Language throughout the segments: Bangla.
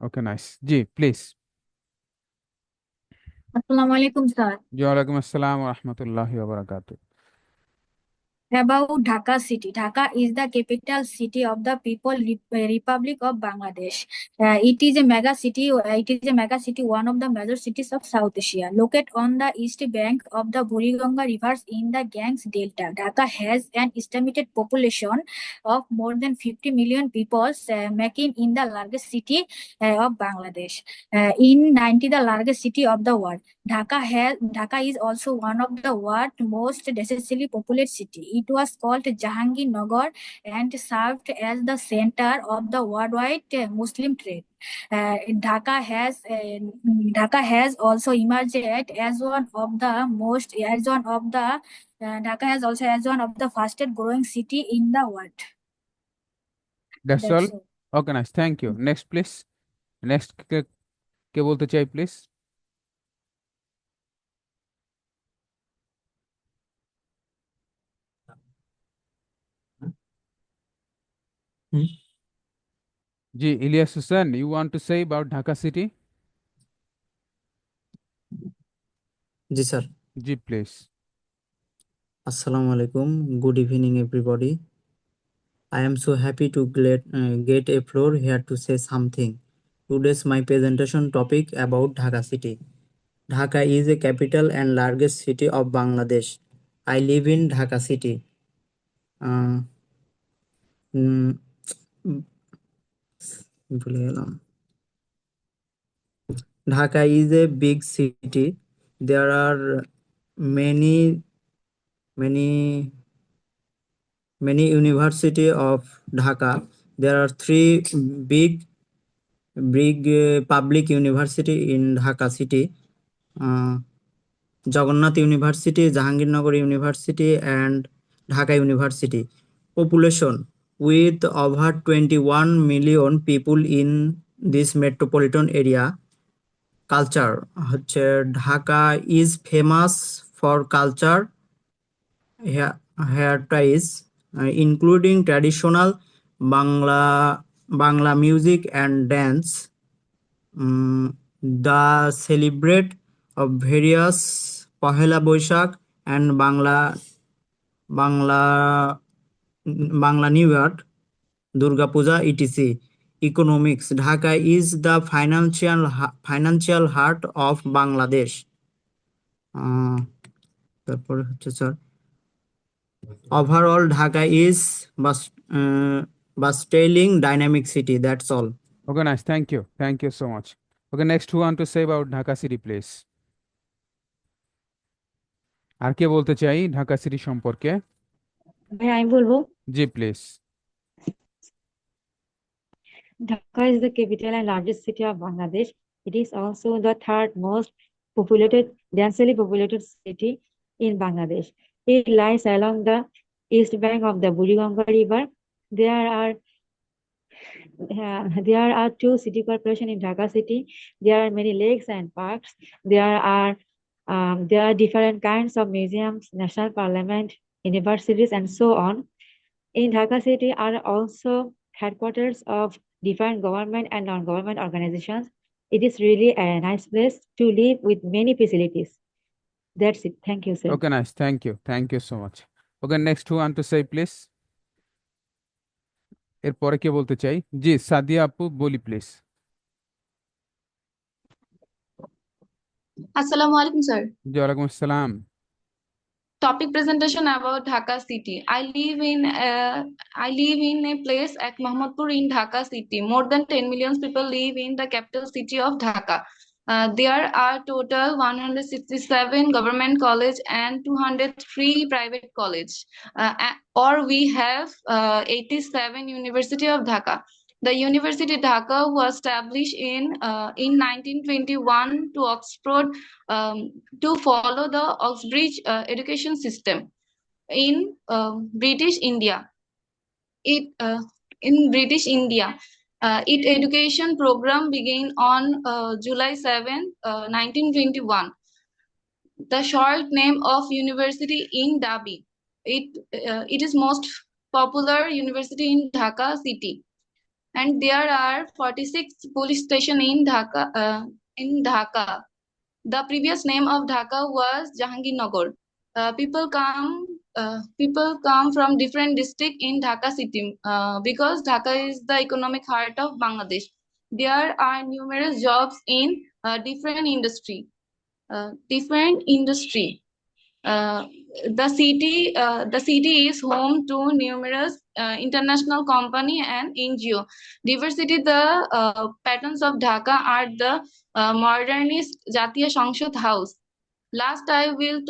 Okay, nice. Ji, please. Assalamu alaikum, sir. Ji, walaikum assalam wa rahmatullahi wa barakatuh. About Dhaka city. Dhaka is the capital city of the Republic of Bangladesh. It is a mega city. It is a mega city, one of the major cities of South Asia. Located on the east bank of the Buriganga rivers in the Ganges Delta, Dhaka has an estimated population of more than 50 million people, making it the largest city of Bangladesh. In 90, the largest city of the world. Dhaka is also one of the world's most densely populated city. It was called Jahangirnagar and served as the center of the worldwide Muslim trade. Uh, Dhaka has uh, Dhaka has also emerged as one of the most as one of the Dhaka has also as one of the fastest growing city in the world. That's all. That's all. Okay, nice. Thank you. Next, please. Next, কে বলতে চাই, please? Hmm. Ji, Ilyas Hussain, you want to say about Dhaka city? Ji sir. Ji, please. Assalamu alaikum. Good evening, everybody. I am so happy to get a floor here to say something. Today's my presentation topic about Dhaka city. Dhaka is a capital and largest city of Bangladesh. I live in Dhaka city. Uh, mm, ভুলে গেলাম। Dhaka is a big city. There are many university of Dhaka. There are three big public university in Dhaka city. Jagannath University, Jahangirnagar University, and Dhaka University. Population with over 21 million people in this metropolitan area. Culture হচ্ছে Dhaka is famous for culture heritage, including traditional Bangla music and dance. The celebrate of various Pahela Boishakh and Bangla Bangla New Year, Durga Puja, etc. Economics. Dhaka is the financial heart of Bangladesh. তারপরে হচ্ছে sir overall Dhaka is bustling dynamic city. That's all. Okay, nice. Thank you. Thank you so much. Okay, next, who want to say about Dhaka city, please? আর কে বলতে চাই ঢাকা সিটি সম্পর্কে? ভাই আমি বলবো জি, please. Dhaka is the capital and largest city of Bangladesh. It is also the third most densely populated city in Bangladesh. It lies along the east bank of the Buriganga River. There are two city corporations in Dhaka city. There are many lakes and parks. There are different kinds of museums, national parliament, universities, and so on. In Dhaka city are also headquarters of different government and non-government organizations. It is really a nice place to live with many facilities. That's it. Thank you, sir. Okay, nice. Thank you. Thank you so much. Okay, next, who want to say, please? এরপরে কে বলতে চাই? জি, সাদিয়া আপু, বলি প্লিজ। Assalamu alaikum, sir. জি, ওয়ালাইকুম আসসালাম। Topic presentation about Dhaka city. I live in a place at Mohammadpur in Dhaka city. More than 10 million people live in the capital city of Dhaka. There are total 167 government college and 203 private college. Or we have 87 University of Dhaka. The University Dhaka was established in 1921 to Oxford, to follow the Oxbridge education system in British India. It in British India. Its education program began on July 7, 1921. The short name of university in Dhabi. It is most popular university in Dhaka city. and there are 46 police stations in Dhaka. The previous name of Dhaka was Jahangirnagar. People come from different districts in Dhaka city because Dhaka is the economic heart of Bangladesh. There are numerous jobs in different industry. Different industry. Uh, the city is home to numerous international company and NGO. Diversity, the patterns of Dhaka are the modernist Jatiya সংসদ House. Last I will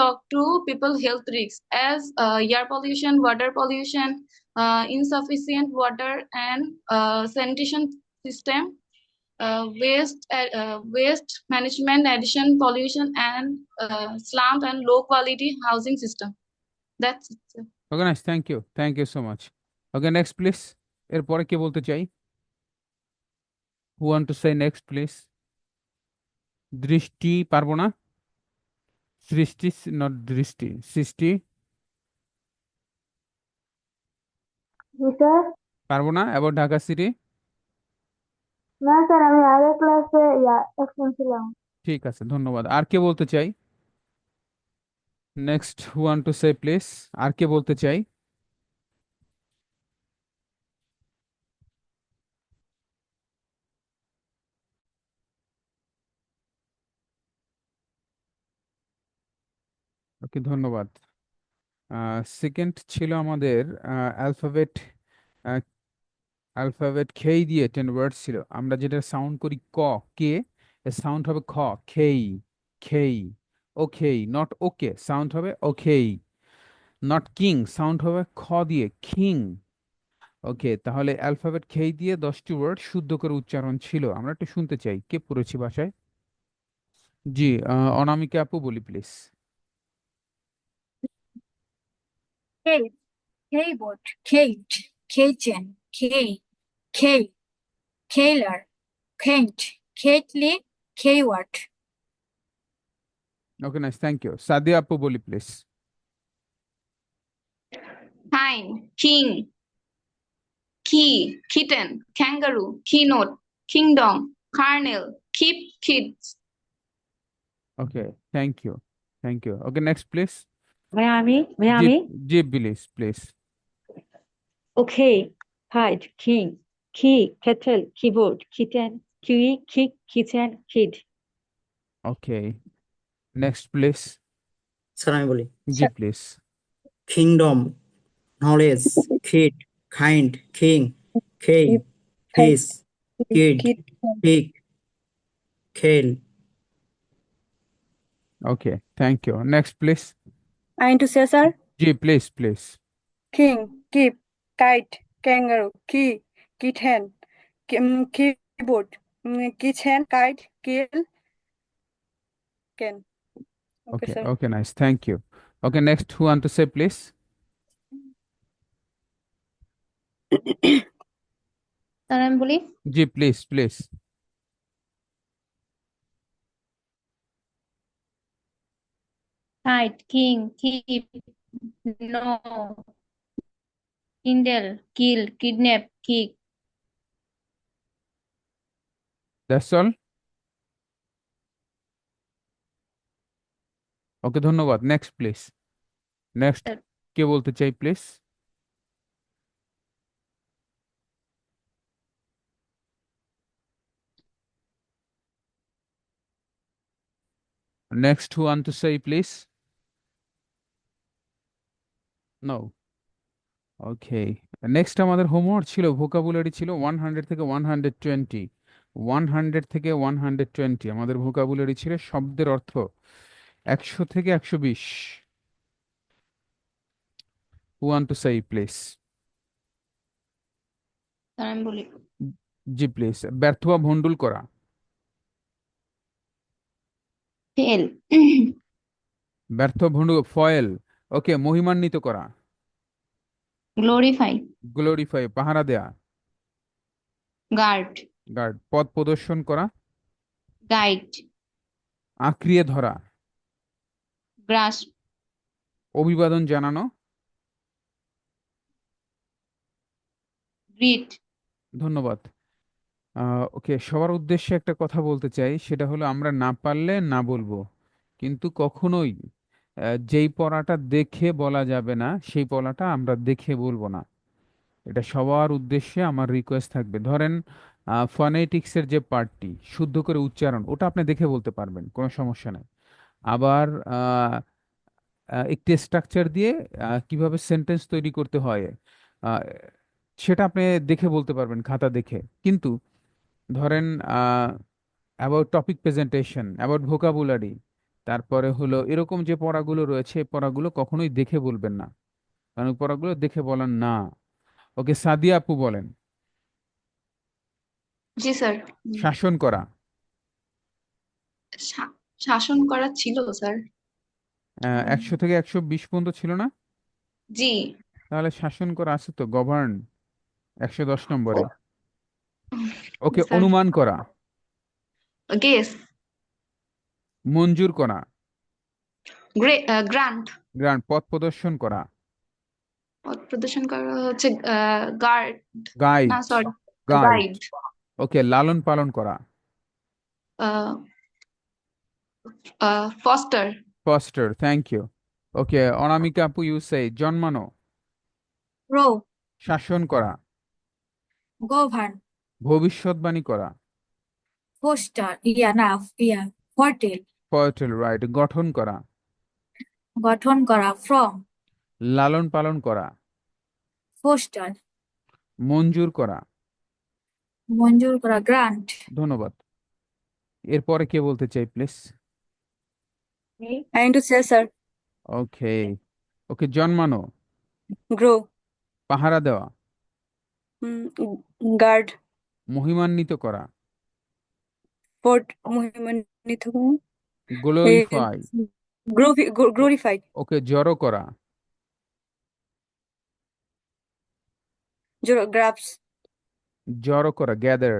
talk to people health risks as air pollution, water pollution, insufficient water and sanitation system, waste management, addition, pollution, and slum and low quality housing system. That's it, sir. Okay, nice. Thank you so much. Okay, next please. এরপরে কে বলতে চাই? Who want to say next please? দৃষ্টি পারবো না? সৃষ্টি, not দৃষ্টি, সৃষ্টি স্যার পারবো না about ঢাকা সিটি? না স্যার আমি আগের ক্লাসে অ্যাবসেন্ট ছিলাম ঠিক আছে, ধন্যবাদ। আর কে বলতে চাই? Next who want to say please? আর কে বলতে চাই? ওকে, ধন্যবাদ। সেকেন্ড ছিল আমাদের অ্যালফাবেট খেই দিয়ে 10 ওয়ার্ড ছিল। আমরা যেটা সাউন্ড করি ক, কে, এর সাউন্ড হবে খ, খেই, খেই। ওকে, নট ওকে, সাউন্ড হবে ওকেই। নট কিং, সাউন্ড হবে খ দিয়ে কিং। ওকে, তাহলে অ্যালফাবেট খেই দিয়ে 10টি ওয়ার্ড শুদ্ধ করে উচ্চারণ ছিল। আমরা একটু শুনতে চাই কে পড়েছি ভাষায়। জি, অনামিকা আপু বলি please. Cave, Keyboard, Cage, Kitchen, Key, Kay, Kaler, Kent, Kately, Kayward. Okay, nice, thank you. Sadia আপু বলি please. Hind, king, key, kitten, kangaroo, keynote, kingdom, kernel, keep, kids. Okay, thank you, thank you. Okay, next please. May জি, I? জি please please. Okay. Hide, king, key, kettle, keyboard, kitten, kiwi, kick, kitchen, kid. Okay, next please. Sir আমি বলি জি please. Kingdom, knowledge, kid, kind, king, খেই, ফিস, কিড, পিক, খেল। Okay, thank you. Next please. I need to say sir জি please please. king keep kite kangaroo key kitten keyboard kitchen kite kill can okay Okay, sir okay, nice. Thank you. Okay, next, who want to say, please? Sir আমি বলি Ji, please, please. Hide king keep know kindle kill kidnap kick That's all. Okay, ধন্যবাদ। Next, please. Next, Sir. কে বলতে চাই, please? Next, who want to say, please? No. Okay. Next আমাদের হোমওয়ার্ক ছিল, ভোকাবুলারি ছিল 100 থেকে 120। 100 থেকে 120 আমাদের ভোকাবুলারি ছিল, শব্দের অর্থ 100 থেকে 120। Who want to say, please? Sir আমি বলি জি প্লিজ। ব্যর্থ বা ভন্ডুল করা। ফেল ব্যর্থ ভন্ডুল, ফয়েল। ওকে, মহিমান্বিত করা। গ্লোরিফাই গ্লোরিফাই, পাহারা দেয়া। গার্ড গার্ড, পথ প্রদর্শন করা। গাইড আঁকড়িয়ে ধরা। গ্রাস অভিবাদন জানানো। read, ধন্যবাদ। ওকে, সবার উদ্দেশ্যে একটা কথা বলতে চাই, সেটা হলো আমরা না পারলে না বলবো, কিন্তু কখনোই যেই পড়াটা দেখে বলা যাবে না সেই পড়াটা আমরা দেখে বলবো না। এটা সবার উদ্দেশ্যে আমার রিকোয়েস্ট থাকবে। ধরেন ফনেটিক্সের যে পার্টটি শুদ্ধ করে উচ্চারণ, ওটা আপনি দেখে বলতে পারবেন, কোনো সমস্যা নাই। আবার আহ, একটি স্ট্রাকচার দিয়ে কিভাবে সেন্টেন্স তৈরি করতে হয়, আহ, সেটা আপনি দেখে বলতে পারবেন খাতা দেখে। কিন্তু ধরেন about topic presentation, about vocabulary, তারপরে হলো এরকম যে পড়াগুলো রয়েছে, এই পড়াগুলো কখনোই দেখে বলবেন না, কারণ ওই পড়াগুলো দেখে বলার না। ওকে, সাদিয়া আপু বলেন। জি স্যার। শাসন করা। শাসন করা ছিল স্যার। 100 থেকে 120 পর্যন্ত ছিল না? জি। তাহলে শাসন করা আছে তো, গভর্ন 110 নম্বরে। Okay, sir. অনুমান করা। গেস। মঞ্জুর করা। গ্রান্ট। গ্রান্ট। পথ প্রদর্শন করা। পথ প্রদর্শন করা হচ্ছে গার্ড। না guide. Sorry, guide. Guide. Okay, লালন পালন করা। Foster. Foster, thank you. Okay, Anamika আপু, ইউ সে জন্মানো। গ্রো, শাসন করা। গভর্ন, ভবিষ্যৎবাণী করা। Foster, foretell, foretell, right. গঠন করা। গঠন করা, ফ্রম, লালন পালন করা। ফোস্টার, মঞ্জুর করা। মঞ্জুর করা, গ্রান্ট। ধন্যবাদ। এরপরে কে বলতে চাই please? Me, I want to say, sir, ওকে। ওকে, জন্মানো। grow, পাহারা দেওয়া। guard, মহিমান্বিত করা। fort, মহিমান্বিত, গ্লোরিফাই। glorified, ওকে, জড়ো করা। grabs, জড়ো করা, গ্যাদার।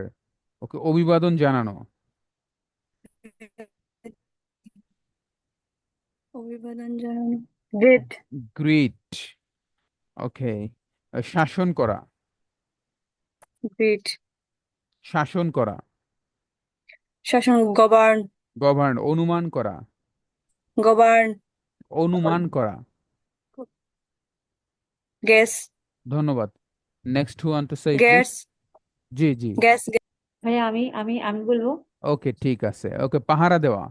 ওকে, অভিবাদন জানানো। অভিবাদন জানানো, great, গ্রিট। ওকে, শাসন করা। great, শাসন করা। শাসন, govern, গভর্ন। অনুমান করা। govern, অনুমান করা। guess, ধন্যবাদ। Next who want to say please? guess, G G. guess, ভাইয়া আমি বলবো ওকে, ঠিক আছে। ওকে, পাহারা দেওয়া।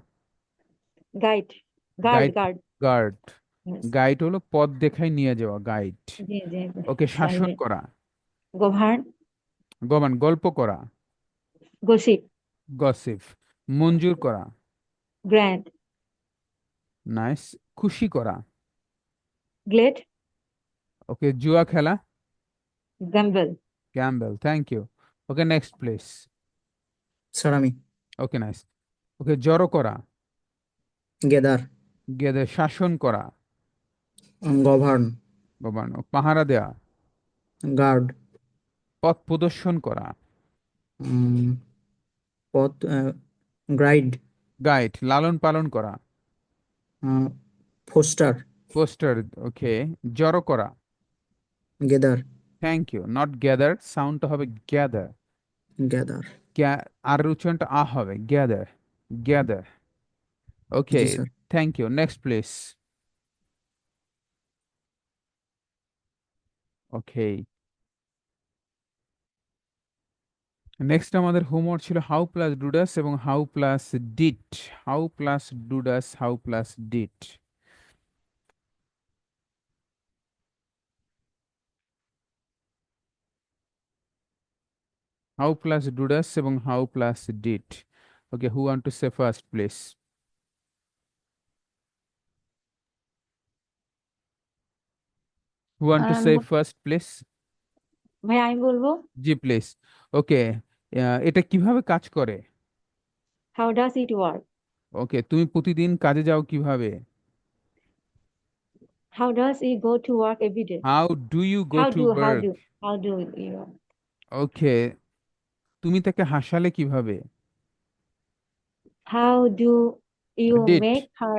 Guide, guard, guide. Guard. Guard. Yes. Guide হলো পথ দেখাই নিয়ে যাওয়া, গাইড। জি জি জি। ওকে, শাসন Sorry. করা। Govern, govern. গল্প করা। Gossip, gossip. মঞ্জুর করা। Grand, nice. খুশি করা। গ্লেড, ওকে, জুয়া খেলা। Gamble, Campbell, thank you. Okay, next please. Sir আমি ওকে, নাইস। ওকে, জড়ো করা। গেদার, গেদে। শাসন করা। Govern, govern. পাহারা দেওয়া। গার্ড, পথ প্রদর্শন করা। পথ, গাইড, গাইড। লালন পালন করা। Foster, poster. ওকে, জড়ো করা। Gather, thank you. Not gather, সাউন্ডটা হবে গ্যাদার। গ্যাদার। আর উচ্চারণটা হবে গ্যাদার। গ্যাদার। ওকে, জি sir. Thank you. Next please. Okay, next আমাদের হোমওয়ার্ক ছিল হাউ প্লাস ডুডাস এবং হাউ প্লাস ডিট। হাউ প্লাস ডুডাস, হাউ প্লাস ডিট। হাউ প্লাস ডুডাস এবং হাউ প্লাস ডিট। Okay, who want to say first please? Who want to say first please? ভাইয়া আমি বলবো জি প্লিজ। ওকে, এটা কিভাবে কাজ করে? How does it work, okay, তুমি প্রতিদিন কাজে যাও কিভাবে? How does he go to work every day, how do you go how to do how work? Do how do you, okay, তুমি তাকে হাসালে কিভাবে? How do you did. Make her,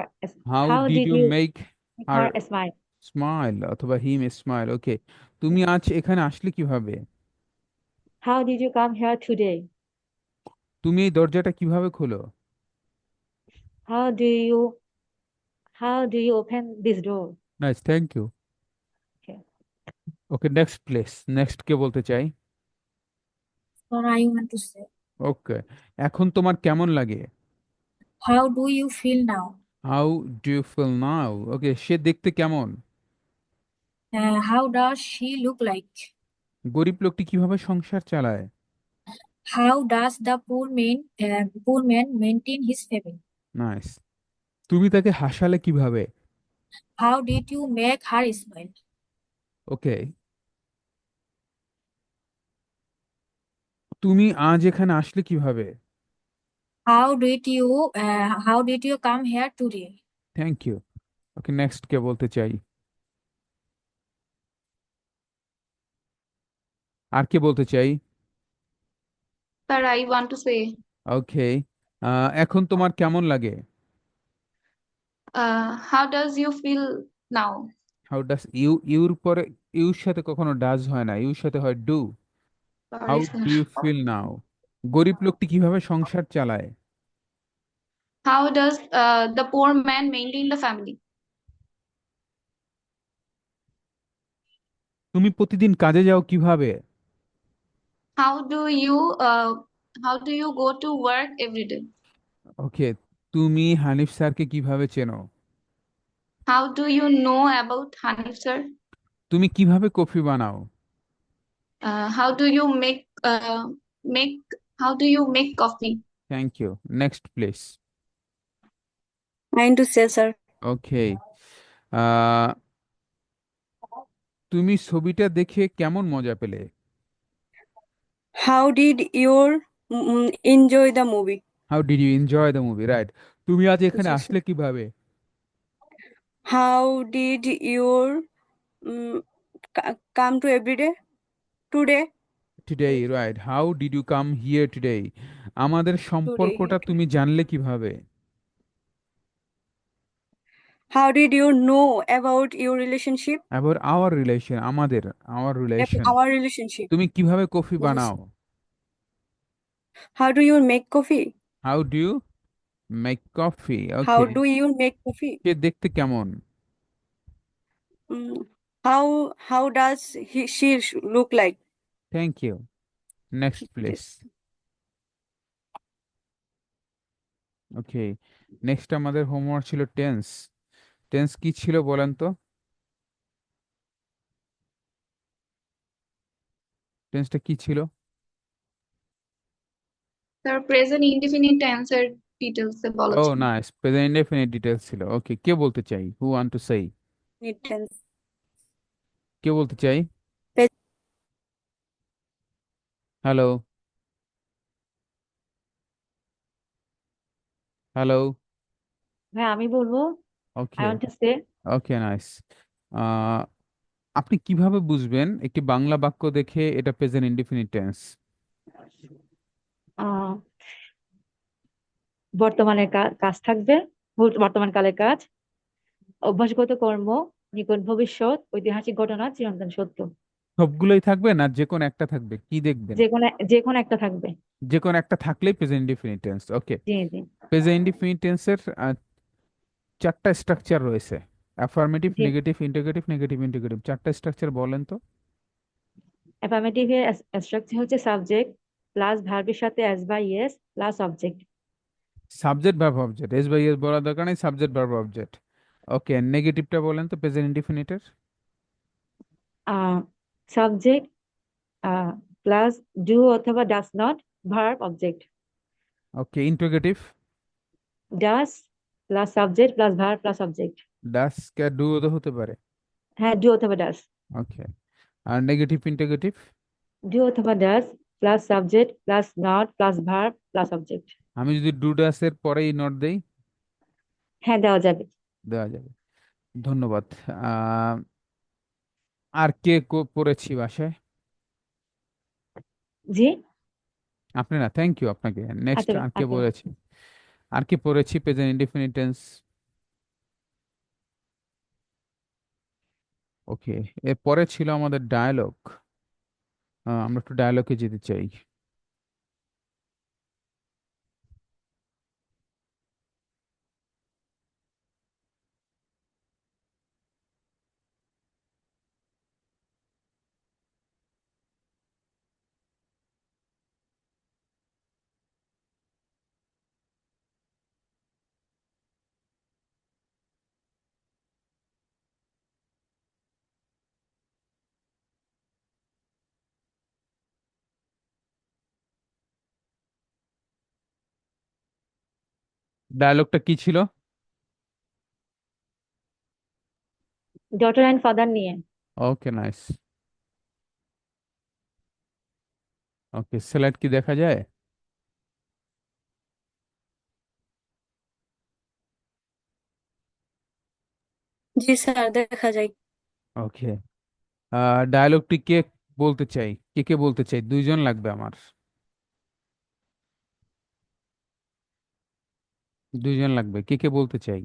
how how did did you you make make her her smile, smile অথবা হিম স্মাইল? ওকে, তুমি আজ এখানে আসলে কিভাবে? How did you come here today? তুমি এই দরজাটা কিভাবে খোলো? How do you how do you open this door? Nice, thank you. Okay. Okay, next please, next কে বলতে চাই? Or I want to say, ওকে, এখন তোমার কেমন লাগে? how do you feel now? How do you feel now? Okay, সে দেখতে কেমন? How does she look like? গরিব লোকটি কিভাবে সংসার চালায়? How does the poor man maintain his family? Nice. তুমি তাকে হাসালে কিভাবে? How did you make her smile? ওকে, তুমি আজ এখানে আসলে কিভাবে? How did you come here today? Thank you. Okay, next কে বলতে চাই? আর কে বলতে চাই? Sir, I want to say, ওকে, এখন তোমার কেমন লাগে? how does you feel now? How does you, your পরে ইউর সাথে কখনো ডাজ হয় না, ইউর সাথে হয় ডু। হাউ Sorry, sir. Do you feel now? গরিব লোকটি কিভাবে সংসার চালায়? How does the poor man maintain the family? তুমি প্রতিদিন কাজে যাও কিভাবে? How do you uh, how do you go to work every day? ওকে, তুমি হানিফ স্যারকে কিভাবে চেনো? How do you know about Hanif sir? তুমি কিভাবে কফি বানাও? How do you make how do you make coffee? Thank you. Next please. Mind to say, sir. Okay, তুমি ছবিটা দেখে কেমন মজা পেলে? How did you enjoy the movie? How did you enjoy the movie? Right. তুমি আজ এখানে জি, আসলে কিভাবে? How did you um, come to every day today? Today, right. How did you come here today? আমাদের সম্পর্কটা Today. তুমি জানলে কিভাবে? How did you know about your relationship? আবার আওয়ার রিলেশন, আমাদের, আওয়ার রিলেশন। Our relationship. তুমি কিভাবে কফি Yes. বানাও? How do you make coffee? How do you make coffee? How okay, do you make coffee? সে দেখতে কেমন? Mm, how does she look like? Thank you. Next please. Okay, next আমাদের হোমওয়ার্ক ছিল টেন্স। টেন্স কি ছিল বলেন তো? টেন্সটা কি ছিল? Sir, present indefinite tense এর details এ বলা ও ছিল। নাইস, প্রেজেন্ট ইনডেফিনিট ডিটেইলস ছিল। ওকে, কে বলতে চাই? হু want to say? Need tense. কে বলতে চাই? Pe- hello, hello. হ্যাঁ, আমি বলবো। I okay, want to say, okay, nice. আপনি কিভাবে বুঝবেন একটি বাংলা বাক্য দেখে এটা প্রেজেন্ট ইনডেফিনিট টেন্স? আহ, বর্তমানের কাজ থাকবে, বর্তমান কালের কাজ, অভ্যাসগত কর্ম, নিকট ভবিষ্যৎ, ঐতিহাসিক ঘটনা, চিরন্তন সত্য। সবগুলোই থাকবে না যে কোনো একটা থাকবে? কি দেখবেন? যে কোনো একটা থাকবে। যে কোনো একটা থাকলেই প্রেজেন্ট ইনডেফিনিট টেন্স। ওকে, জি জি প্রেজেন্ট ইনডেফিনিট টেন্সের চারটা স্ট্রাকচার রয়েছে: অ্যাফার্মেটিভ, জি। Negative, integrative, negative integrative. চারটা স্ট্রাকচার বলেন তো। অ্যাফার্মেটিভ এর স্ট্রাকচার হচ্ছে সাবজেক্ট প্লাস ভার্বের সাথে এস বা es plus object. Subject verb object, s by s বলার দরকার নেই, সাবজেক্ট ভার্ব অবজেক্ট। ওকে, নেগেটিভটা বলেন তো প্রেজেন্ট ইনডিফিনিটের। সাবজেক্ট প্লাস ডু অথবা does not, verb object. Okay, interrogative. Does plus subject plus verb plus object. Does কে ডু তো হতে পারে। হ্যাঁ, ডু অথবা ডাস। ওকে, আর নেগেটিভ ইন্টিগ্রেটিভ। ডু অথবা does plus subject plus not plus verb plus object. আমি যদি ডু ডাস এর পরেই নট দেই? হ্যাঁ, দেওয়া যাবে। দেওয়া যাবে। ধন্যবাদ। আহ আর কে পড়েছি বাসায়? জি, আপনি না, থ্যাংক ইউ আপনাকে। নেক্সট আচ্ছা আর কে আচ্ছা। পড়েছি? আর কি পড়েছি প্রেজেন্ট ইনডিফিনিট টেন্স? ওকে, এর পরে ছিল আমাদের ডায়ালগ। আমরা একটু ডায়ালগে যেতে চাই। ডায়ালগটা কি ছিল? ডটার অ্যান্ড ফাদার নিয়ে। ওকে, নাইস। ওকে, স্লাইড কি দেখা যায়? জি স্যার, দেখা যায়। ওকে, ডায়ালগটি কে বলতে চাই? কে বলতে চাই? দুইজন লাগবে আমার, দুইজন লাগবে। কে বলতে চাই?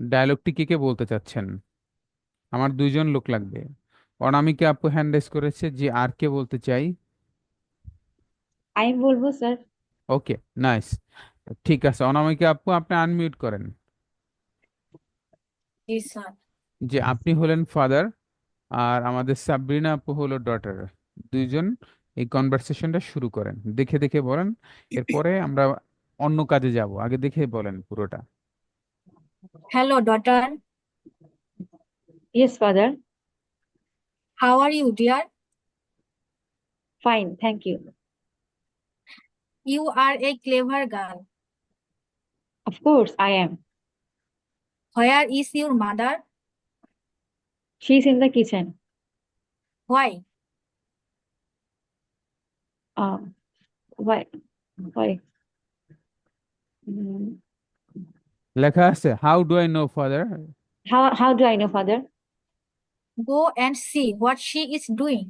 ডায়ালগটি কে বলতে চাচ্ছেন? আমার দুইজন লোক লাগবে। অনামিকা আপু হ্যান্ড রেজ করেছে যে আর কে বলতে চাই। আমি বলবো স্যার। ওকে, নাইস। ঠিক আছে, অনামিকা আপু আপনি আনমিউট করেন। জি স্যার। যে আপনি হলেন ফাদার আর আমাদের সাবরিনা আপু হলো ডটার। দুইজন এই কনভারসেশনটা শুরু করেন, দেখে দেখে বলেন। এরপরে আমরা অন্য কাজে যাব, আগে দেখে বলেন পুরোটা। Hello daughter, yes father. How are you dear? Fine, thank you. You are a clever girl. Of course I am. Where is your mother? She is in the kitchen. Why? Why? Why? লেখা আছে how do I know father. How do I know father? Go and see what she is doing.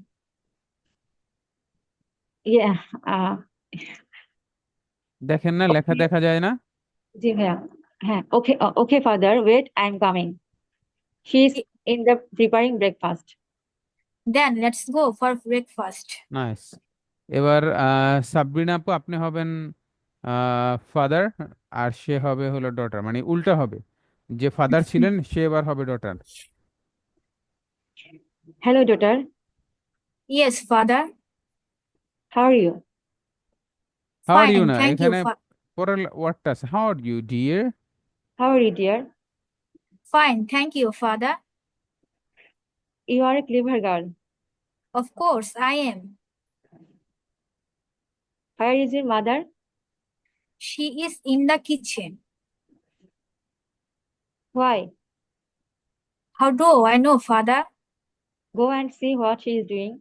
Yeah. দেখেন না, লেখা দেখা যায় না? জি ভাইয়া। হ্যাঁ, okay okay father, wait, I am coming. She is in the preparing breakfast. Then let's go for breakfast. Nice. এবার সাবরিনা আপু আপনি হবেন ফাদার আর সে হবে হলো ডটার, মানে উল্টা হবে। যে ফাদার ছিলেন সে এবার হবে daughter. Hello daughter, yes father. How are you? How are you fine না, থ্যাংক ইউ। এখানে পরের ওয়ার্ডটা আছে how are you dear. How are you dear? Fine thank you father. You are a clever girl. Of course I am. Where is your mother? She is in the kitchen. Why? How do I know father? Go and see what she is doing.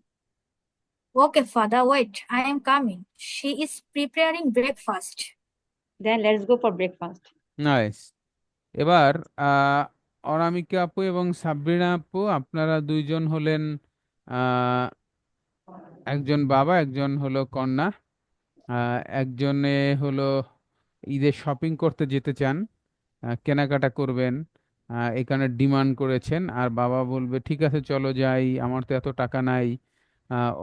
Okay father, wait, I am coming. She is preparing breakfast. Then let's go for breakfast. Nice. এবার অনামিকা আপু এবং সাবরিনা আপু আপনারা দুইজন হলেন আহ একজন বাবা, একজন হলো কন্যা। একজনে হলো ঈদের শপিং করতে যেতে চান, কেনাকাটা করবেন, এখানে ডিমান্ড করেছেন। আর বাবা বলবে ঠিক আছে চলো যাই, আমার তো এত টাকা নাই।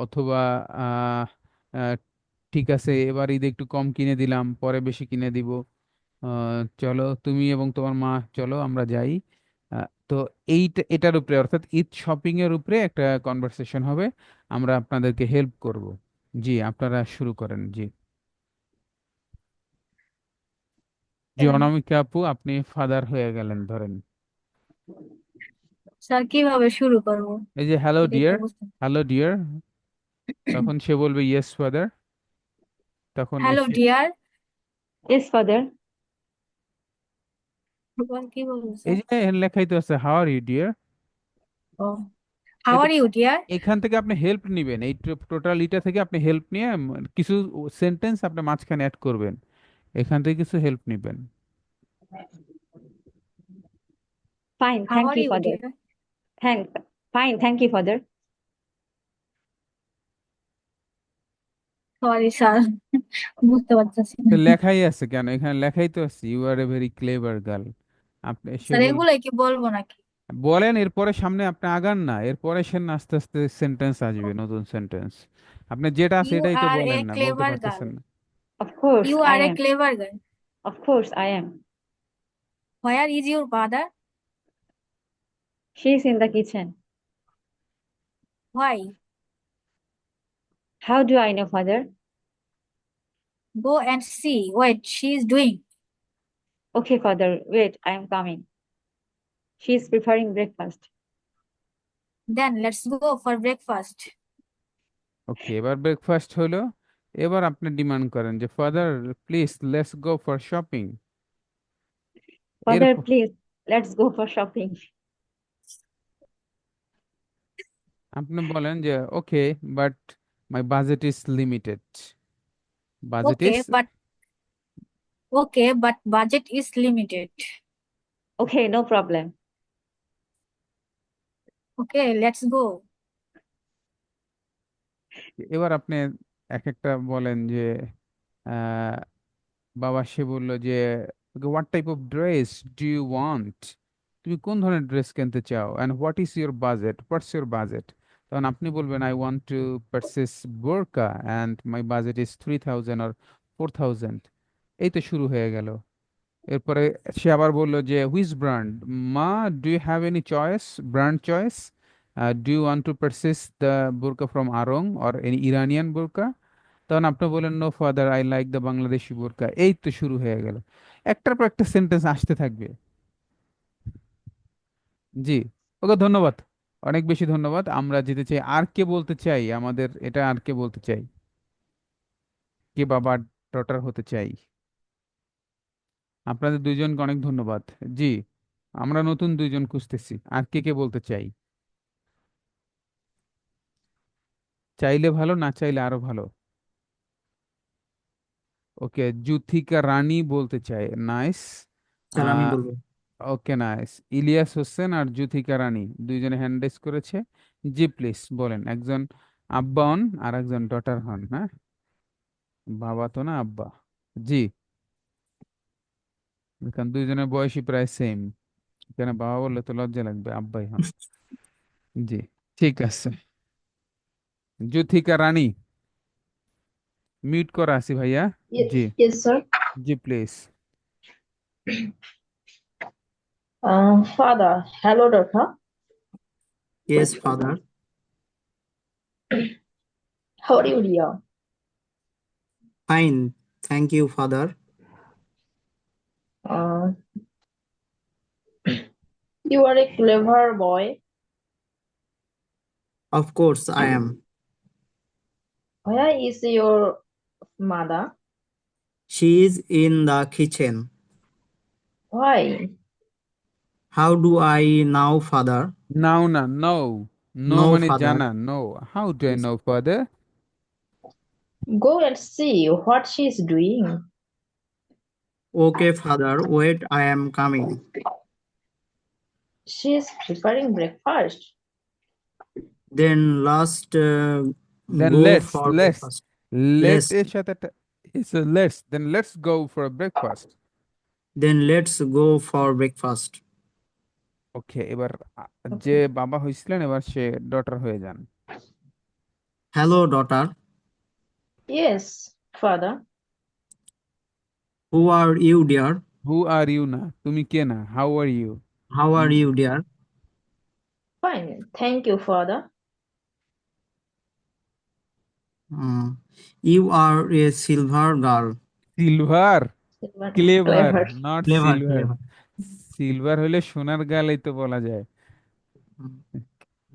অথবা আহ, আহ, ঠিক আছে এবার ঈদে একটু কম কিনে দিলাম, পরে বেশি কিনে দিব। চলো তুমি এবং তোমার মা, চলো আমরা যাই। তো এটার উপরে অর্থাৎ ঈদ শপিং এর উপরে একটা কনভারসেশন হবে। আমরা আপনাদেরকে হেল্প করব। জি, আপনারা শুরু করেন। জি জি, অনামিকা আপু আপনি ফাদার হয়ে গেলেন ধরেন। স্যার কিভাবে শুরু করবো? এই যে হ্যালো এটাই তো ডিয়ার, বুঝতে। হ্যালো ডিয়ার, তখন সে বলবে ইয়েস ফাদার। তখন হ্যালো এসে ডিয়ার। Yes, father. কি বলবো এই স্যার? যে লেখাই তো আছে হাউ আর ইউ ডিয়ার। ও, হাউ আর ইউ ডিয়ার? এখান থেকে আপনি হেল্প নিবেন, এই টোটাল ইটা থেকে আপনি হেল্প নিয়ে কিছু সেন্টেন্স আপনি মাঝখানে অ্যাড করবেন, এখান থেকে কিছু হেল্প নিবেন। Fine, how thank are you, you father. Dear? Thank, fine, thank you, father. Sorry sir, বুঝতে পারতেছি না। তো লেখাই আছে কেন, এখানে লেখাই তো আছে you are a very clever girl. আপনি সে স্যার বল এগুলাই কি বলবো নাকি? বলেন, এরপরে সামনে আপনি আগান না, এরপরে সে আস্তে আস্তে সেন্টেন্স আসবে, নতুন সেন্টেন্স। আপনি যেটা আছে You এটাই তো are বলেন a না, বলতে clever পারতেছেন girl. না। Of course, You I are a am. clever girl. Of course, I am. Where is your father? She's in the kitchen. Why? How do I know, father? Go and see what she is doing. Okay, father, wait, I am coming. She's preparing breakfast. Then let's go for breakfast. ওকে, এবার ব্রেকফাস্ট হলো। এবার আপনি ডিমান্ড করেন যে father please let's go for shopping. Father, এরপর please, let's go for shopping. আপনি বলেন যে okay, but my budget is limited. Budget is, Okay, but budget is limited. Okay, no problem. Okay, let's go. এবার আপনি এক একটা বলেন যে আহ, বাবা সে বললো যে what type of dress do you want, তুমি কোন ধরনের ড্রেস কিনতে চাও, and what is your budget, what's your budget. তখন আপনি বলবেন আই ওয়ান্ট টু পারচেস বোরকা and my budget is 3000 or 4000। এই তো শুরু হয়ে গেল। এরপরে সে আবার বলল যে হুইচ ব্র্যান্ড, মা do you have any choice, brand choice, do you want to purchase the burqa from Aarong or any Iranian burqa. তখন আপনি বলেন no father I like the Bangladeshi burqa. এই তো শুরু হয়ে গেল, একটার পর একটা সেন্টেন্স আসতে থাকবে। জি, ওকে ধন্যবাদ, অনেক বেশি ধন্যবাদ। আমরা যেতে চাই, আর কে বলতে চাই আমাদের এটা, আর কে বলতে চাই, কে বাবা ডটার হতে চাই। আপনাদের দুইজনকে অনেক ধন্যবাদ। জি, আমরা নতুন দুইজন খুঁজতেছি, আর কে কে বলতে চাই। চাইলে ভালো, না চাইলে আরো ভালো। ওকে, জুথিকা রানী বলতে চাই, নাইস। স্যার আমি বলবো। ওকে নাইস, ইলিয়াস হোসেন আর জুথিকা রানী দুইজনে হ্যান্ড রেজ করেছে। জি প্লিজ বলেন, একজন আব্বা হন আর একজন ডটার হন, হ্যাঁ, বাবা তো না, আব্বা। জি, কারণ দুইজনের বয়সই প্রায় সেম, কেন বাবা বললে তো লজ্জা লাগবে, আব্বাই হন। জি, ঠিক আছে। জুথিকা রানী, মিউট করা আছি ভাইয়া। Yes, জি, yes, sir. জি please. Father, hello, daughter. Yes father. How are you, dear? Fine, thank you father. Uh, you are a clever boy. Of course I am. Where is your mother? She is in the kitchen. Why? How do I now father? Now না, নো, নো নো মানে ফাদার। জানা, no. How do I know father? Go and see what she is doing. Okay father, wait I am coming. She is preparing breakfast. Then last then go let's for let's breakfast. Let let's এর সাথে একটা let's, then let's go for breakfast. Then let's go for breakfast. Okay, এবার যে Okay. বাবা হয়েছিলেন এবার সে ডটার হয়ে যান। Hello daughter, Yes, father. Who are you dear? Who are you না, তুমি কে না, how are you. How are you dear? Fine. Thank you, father. You are a silver girl. Silver, clever, Clever. Not clever silver. Clever. Silver হলে সোনার গালেই তো বলা যায়,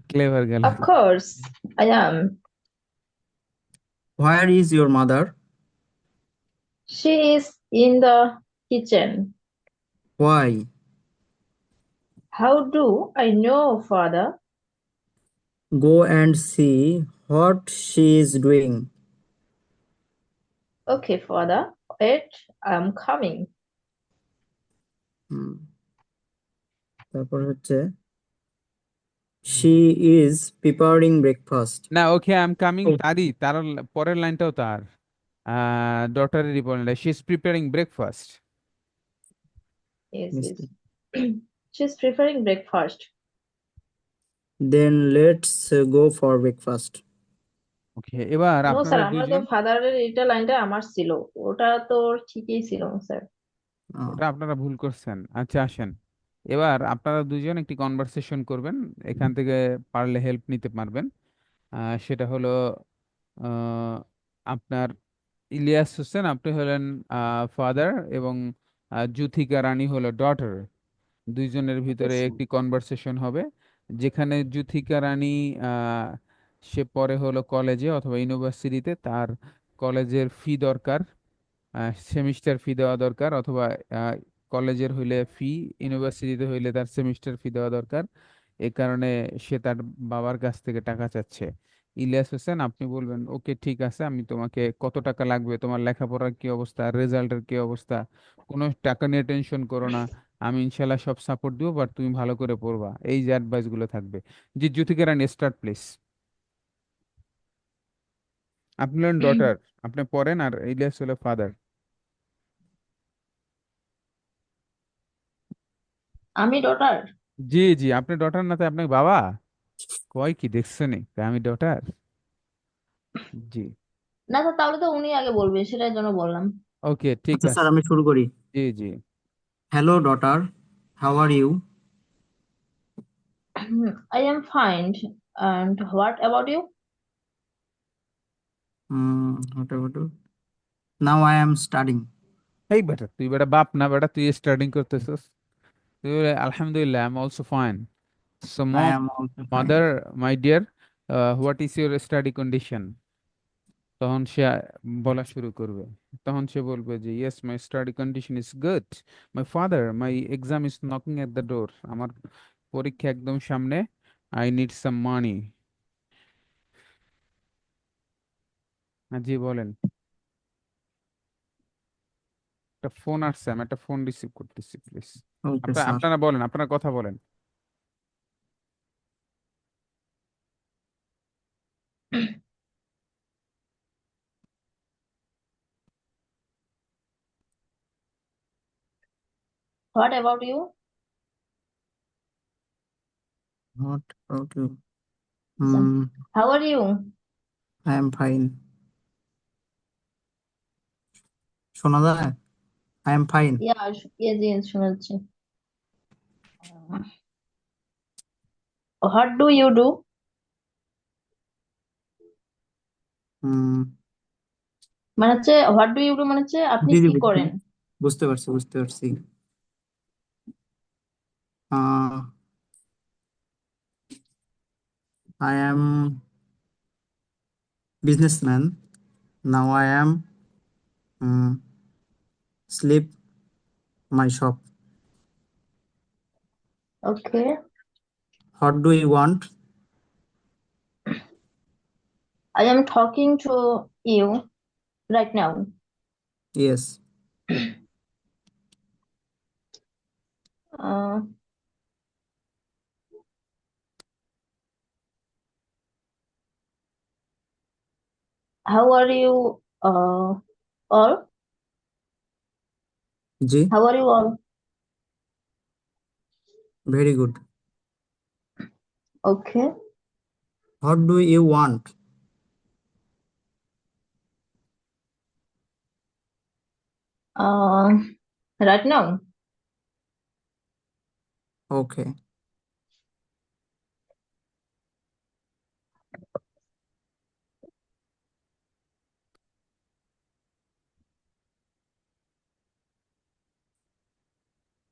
ক্লেভার গাল। Of course, I am. Where is your mother? She is in the kitchen. Why? How do I know, father? Go and see what she is doing. Okay, father. Wait, I'm coming. তারপর হচ্ছে শি ইজ প্রিপারিং ব্রেকফাস্ট। না, ওকে আই এম কামিং ও তারই, তার পরের লাইনটাও তার ডটারেরই পরের line, she is preparing breakfast. Yes, yes. Mistake. She's preparing breakfast. Then let's go for breakfast. ওকে, এবার নো স্যার, আপনারা আমরা তো দুইজন, ফাদারের এটা লাইনটা আমার ছিল, ওটা তো ঠিকই ছিল স্যার। ওটা আপনারা ভুল করছেন। আচ্ছা আসেন, এবার আপনারা দুইজন একটি কনভারসেশন করবেন, এখান থেকে পারলে হেল্প নিতে পারবেন। সেটা হলো আহ, আপনার ইলিয়াস হোসেন, আপনি হলেন ফাদার, এবং যুথিকা রানী হলো ডটার। দুইজনের ভিতরে একটি কনভারসেশন হবে, যেখানে যুথিকা রানী আহ, সে পরে হলো কলেজে অথবা ইউনিভার্সিটিতে, তার কলেজের ফি দরকার, সেমিস্টার ফি দেওয়া দরকার, অথবা কলেজের হইলে ফি, ইউনিভার্সিটিতে হইলে তার সেমিস্টার ফি দেওয়া দরকার। এ কারণে সে তার বাবার কাছ থেকে টাকা চাচ্ছে। ইলিয়াস হোসেন, আপনি বলবেন ওকে ঠিক আছে, আমি তোমাকে কত টাকা লাগবে, তোমার লেখাপড়ার কি অবস্থা, রেজাল্টের কি অবস্থা, কোনো টাকা নিয়ে টেনশন করো না, আমি ইনশাল্লাহ সব সাপোর্ট দিব, বাট তুমি ভালো করে পড়বা, এই যে অ্যাডভাইস গুলো থাকবে। জি জ্যোতিকা রানী, স্টার্ট প্লিজ। আপনি হলেন ডটার, আপনি পড়েন, আর ইলিয়াস হলো ফাদার। আমি ডটার? জি জি, আপনি ডটার না, তাই আপনাকে বাবা কয় কি দেখছেন, তাই আমি ডটার। জি, না স্যার, তাহলে তো উনি আগে বলবেন, সেটার জন্য বললাম। ওকে ঠিক আচ্ছা স্যার, আছে। আমি শুরু করি। জি জি। Hello daughter, how are you? I am fine. And what about you? What about you? Now I am studying. এই বেটা, তুই বেটা বাপ না বেটা, তুই স্টার্টিং করতেছিস। তুই বলে, আলহামদুলিল্লাহ, I am also fine. So I mom, am also fine. Mother, my dear, what is your study condition? তখন সে বলা শুরু করবে, তখন সে বলবে যে yes, my study condition is good, my father, my exam is knocking at the door, আমার পরীক্ষা একদম সামনে, আই নিড সাম মানি। জি বলেন। একটা ফোন আসছে, আমি একটা ফোন রিসিভ করতেছি, প্লিজ। Okay, sir. আপনারা বলেন, আপনারা কথা বলেন। What about you? What about you? So, how are you? I am fine. শোনা যায়? I am fine. Yeah, yes, শোনা যাচ্ছে। What do you do? হুম, মানে হচ্ছে হোয়াট ডু ইউ ডু মানে হচ্ছে আপনি জি জি, কি করেন। বুঝতে পারছি বুঝতে পারছি। I am businessman. Now I am sleep my shop. Okay. What do you want? I am talking to you right now. Yes. Uh, how are you all? G, How are you all? very good. Okay. What do you want? Right now. Okay.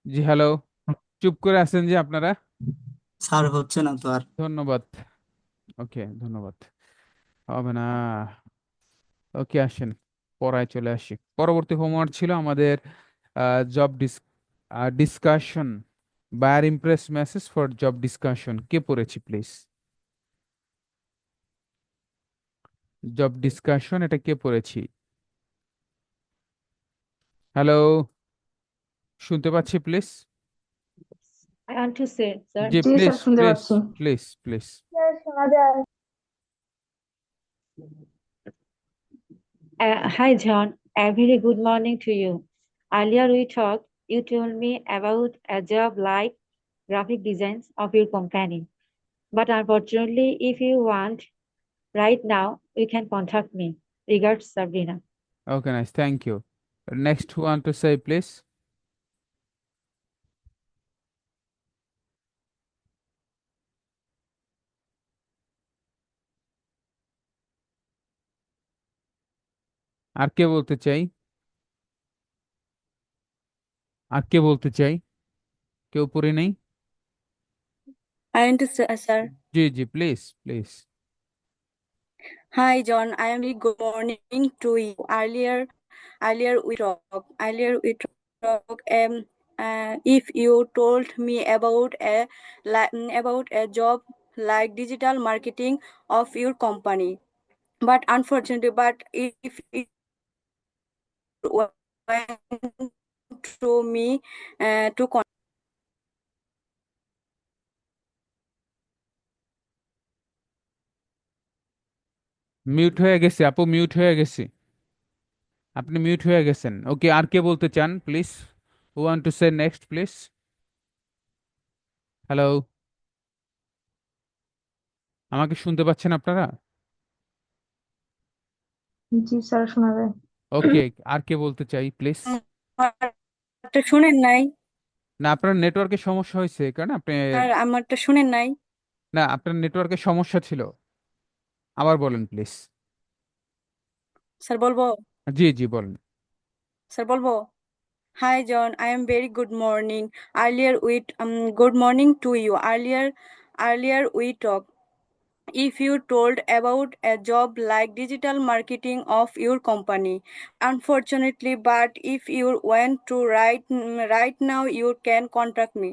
G hello, চুপ করে আছেন যে আপনারা। স্যার হচ্ছে না তো আর। ধন্যবাদ। ওকে ধন্যবাদ। হবে না। ওকে আসেন, পড়ায় চলে আসি। পরবর্তী হোমওয়ার্ক ছিল আমাদের job discussion, buyer impress message for job discussion. কে পড়েছি প্লিজ? জব ডিসকাশন, এটা কে পড়েছি? হ্যালো, শুনতে পাচ্ছি please? I want to say, sir. G G please sir, শুনতে প্লিজ পাচ্ছি। Please please. শোনা যায়। Hi, John. A very good morning to you. Earlier we talked, you told me about a job like graphic designs of your company. But unfortunately, if you want right now, you can contact me. Regards, Sabrina. Okay, nice. Thank you. Next one to say, please. আর কে বলতে চাই? আর কে বলতে চাই? কেউ পড়ে নেই? I understand, sir. G G, please please. Hi, John. I am really good morning to you. Earlier we talk. If you told me about a job like digital marketing of your company, but unfortunately, but if it went to me to mute হয়ে গেছে আপু, মিউট হয়ে গেছে। আপনি মিউট হয়ে গেছেন। ওকে, আর কে বলতে চান please? Who want to say next please? Hello, আমাকে শুনতে পাচ্ছেন আপনারা? জি স্যার, শোনা যায়। ওকে, আর কে বলতে চাই প্লিজ? আমারটা শুনেন নাই না, আপনার নেটওয়ার্কের সমস্যা হয়েছে কারণ আপনি, স্যার, আমারটা শুনেন নাই না আপনার নেটওয়ার্কের সমস্যা ছিল। আবার বলেন প্লিজ। স্যার বলবো জি জি বলেন। স্যার বলবো Hi John, I am very good morning. Good morning to you. Earlier we talked. If you told about a job like digital marketing of your company, unfortunately, but if you want to right now, you can contact me.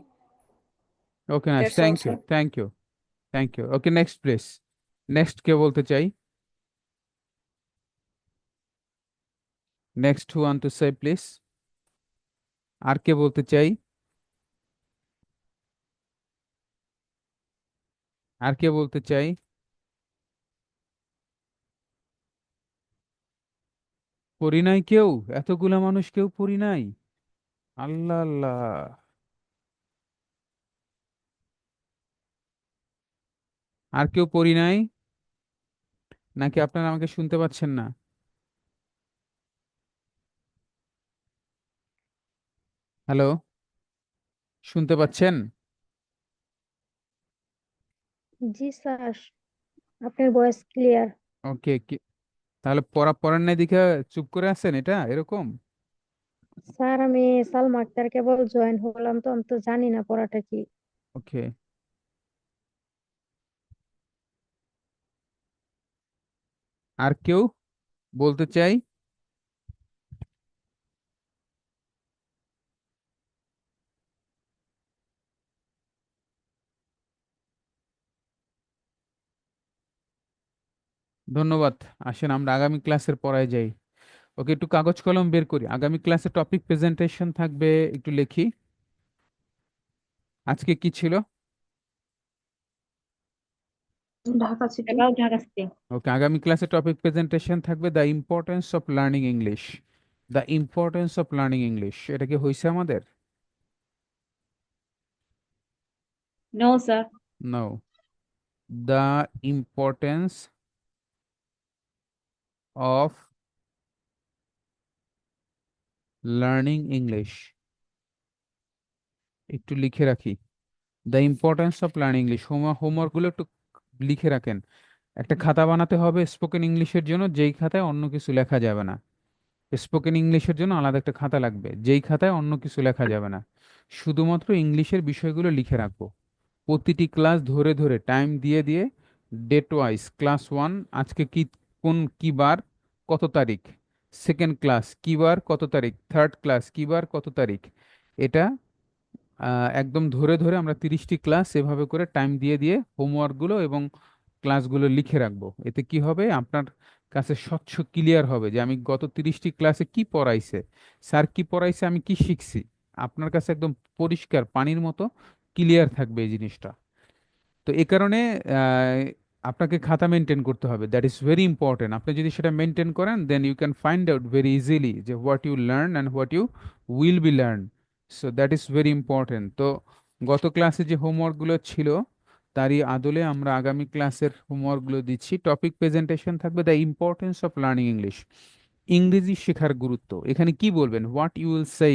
Okay, nice. That's all, thank you sir. Thank you thank you. Okay, next please. Next কে বলতে চাই? Next who want to say please? আর কে বলতে চাই? আর কে বলতে চাই? পড়ি নাই কেউ? এতগুলা মানুষ কেউ পড়ি নাই? আল্লাহ আল্লাহ। আর কেউ পড়ি নাই? নাকি আপনারা আমাকে শুনতে পাচ্ছেন না? হ্যালো, শুনতে পাচ্ছেন? জি স্যার, আপনার ভয়েস ক্লিয়ার। ওকে, তাহলে পড়েন নাই দেখে চুপ করে আছেন, এটা এরকম? স্যার, আমি সালমা আক্তার কেবল জয়েন হলাম, তো আমি তো জানি না পড়াটা কি। ওকে, আর কেউ বলতে চাই? ধন্যবাদ। আসেন আমরা আগামী ক্লাসের পড়ায় যাই। ওকে, একটু কাগজ কলম বের করি। আগামী ক্লাসে টপিক প্রেজেন্টেশন থাকবে, একটু লিখি। আজকে কি ছিল? Dhaka city. About Dhaka City. Okay, আগামী ক্লাসে টপিক প্রেজেন্টেশন থাকবে the importance of learning English. The importance of learning English, এটা কি হয়েছে আমাদের? No, sir. No, the importance of learning English, একটু লিখে রাখি। The importance of learning English, হোমওয়ার্কগুলো একটু লিখে রাখেন। একটা খাতা বানাতে হবে স্পোকেন ইংলিশের জন্য, যেই খাতায় অন্য কিছু লেখা যাবে না। স্পোকেন ইংলিশের জন্য আলাদা একটা খাতা লাগবে, যেই খাতায় অন্য কিছু লেখা যাবে না, শুধুমাত্র ইংলিশের বিষয়গুলো লিখে রাখবো। প্রতিটি ক্লাস ধরে ধরে টাইম দিয়ে দিয়ে, ডেট ওয়াইজ, ক্লাস 1 আজকে কি বার কত তারিখ, সেকেন্ড ক্লাস কি বার কত তারিখ, থার্ড ক্লাস কি বার কত তারিখ, এটা একদম ধরে ধরে আমরা 30টি ক্লাস এভাবে করে টাইম দিয়ে দিয়ে হোমওয়ার্কগুলো এবং ক্লাসগুলো লিখে রাখবো। এতে কি হবে, আপনার কাছে স্বচ্ছ ক্লিয়ার হবে যে আমি গত 30টি ক্লাসে কি পড়াইছে, স্যার কি পড়াইছে, আমি কি শিখছি। আপনার কাছে একদম পরিষ্কার পানির মতো ক্লিয়ার থাকবে এই জিনিসটা। তো এই কারণে আহ, আপনাকে খাতা মেনটেন করতে হবে, দ্যাট ইজ ভেরি ইম্পর্টেন্ট। আপনি যদি সেটা মেনটেন করেন, then you can find out very easily যে what you learn and what you will be learn. So that is very important. তো গত ক্লাসে যে হোমওয়ার্কগুলো ছিল তারই আদলে আমরা আগামী ক্লাসের হোমওয়ার্কগুলো দিচ্ছি। টপিক প্রেজেন্টেশন থাকবে the importance of learning English, ইংরেজি শেখার গুরুত্ব। এখানে কি বলবেন, what you will say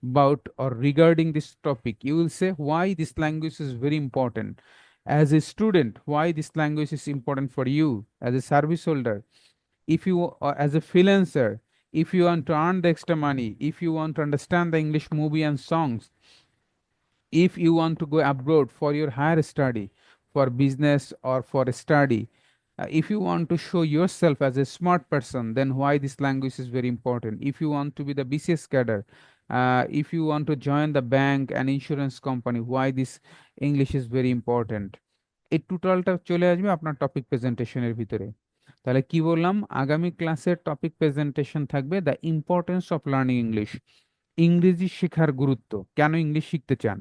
about or regarding this topic? You will say why this language is very important as a student, why this language is important for you as a service holder, if you as a freelancer, if you want to earn the extra money, if you want to understand the English movie and songs, if you want to go abroad for your higher study, for business or for study, if you want to show yourself as a smart person, then why this language is very important. If you want to be the BCS cadre, if you want to join the bank and insurance company, why this English is very important. এই টোটালটা চলে আসবে আপনার টপিক প্রেজেন্টেশনের ভিতরে। তাহলে কি বললাম, আগামী ক্লাসের টপিক প্রেজেন্টেশন থাকবে the importance of learning English, ইংরেজি শেখার গুরুত্ব, কেন ইংলিশ শিখতে চান।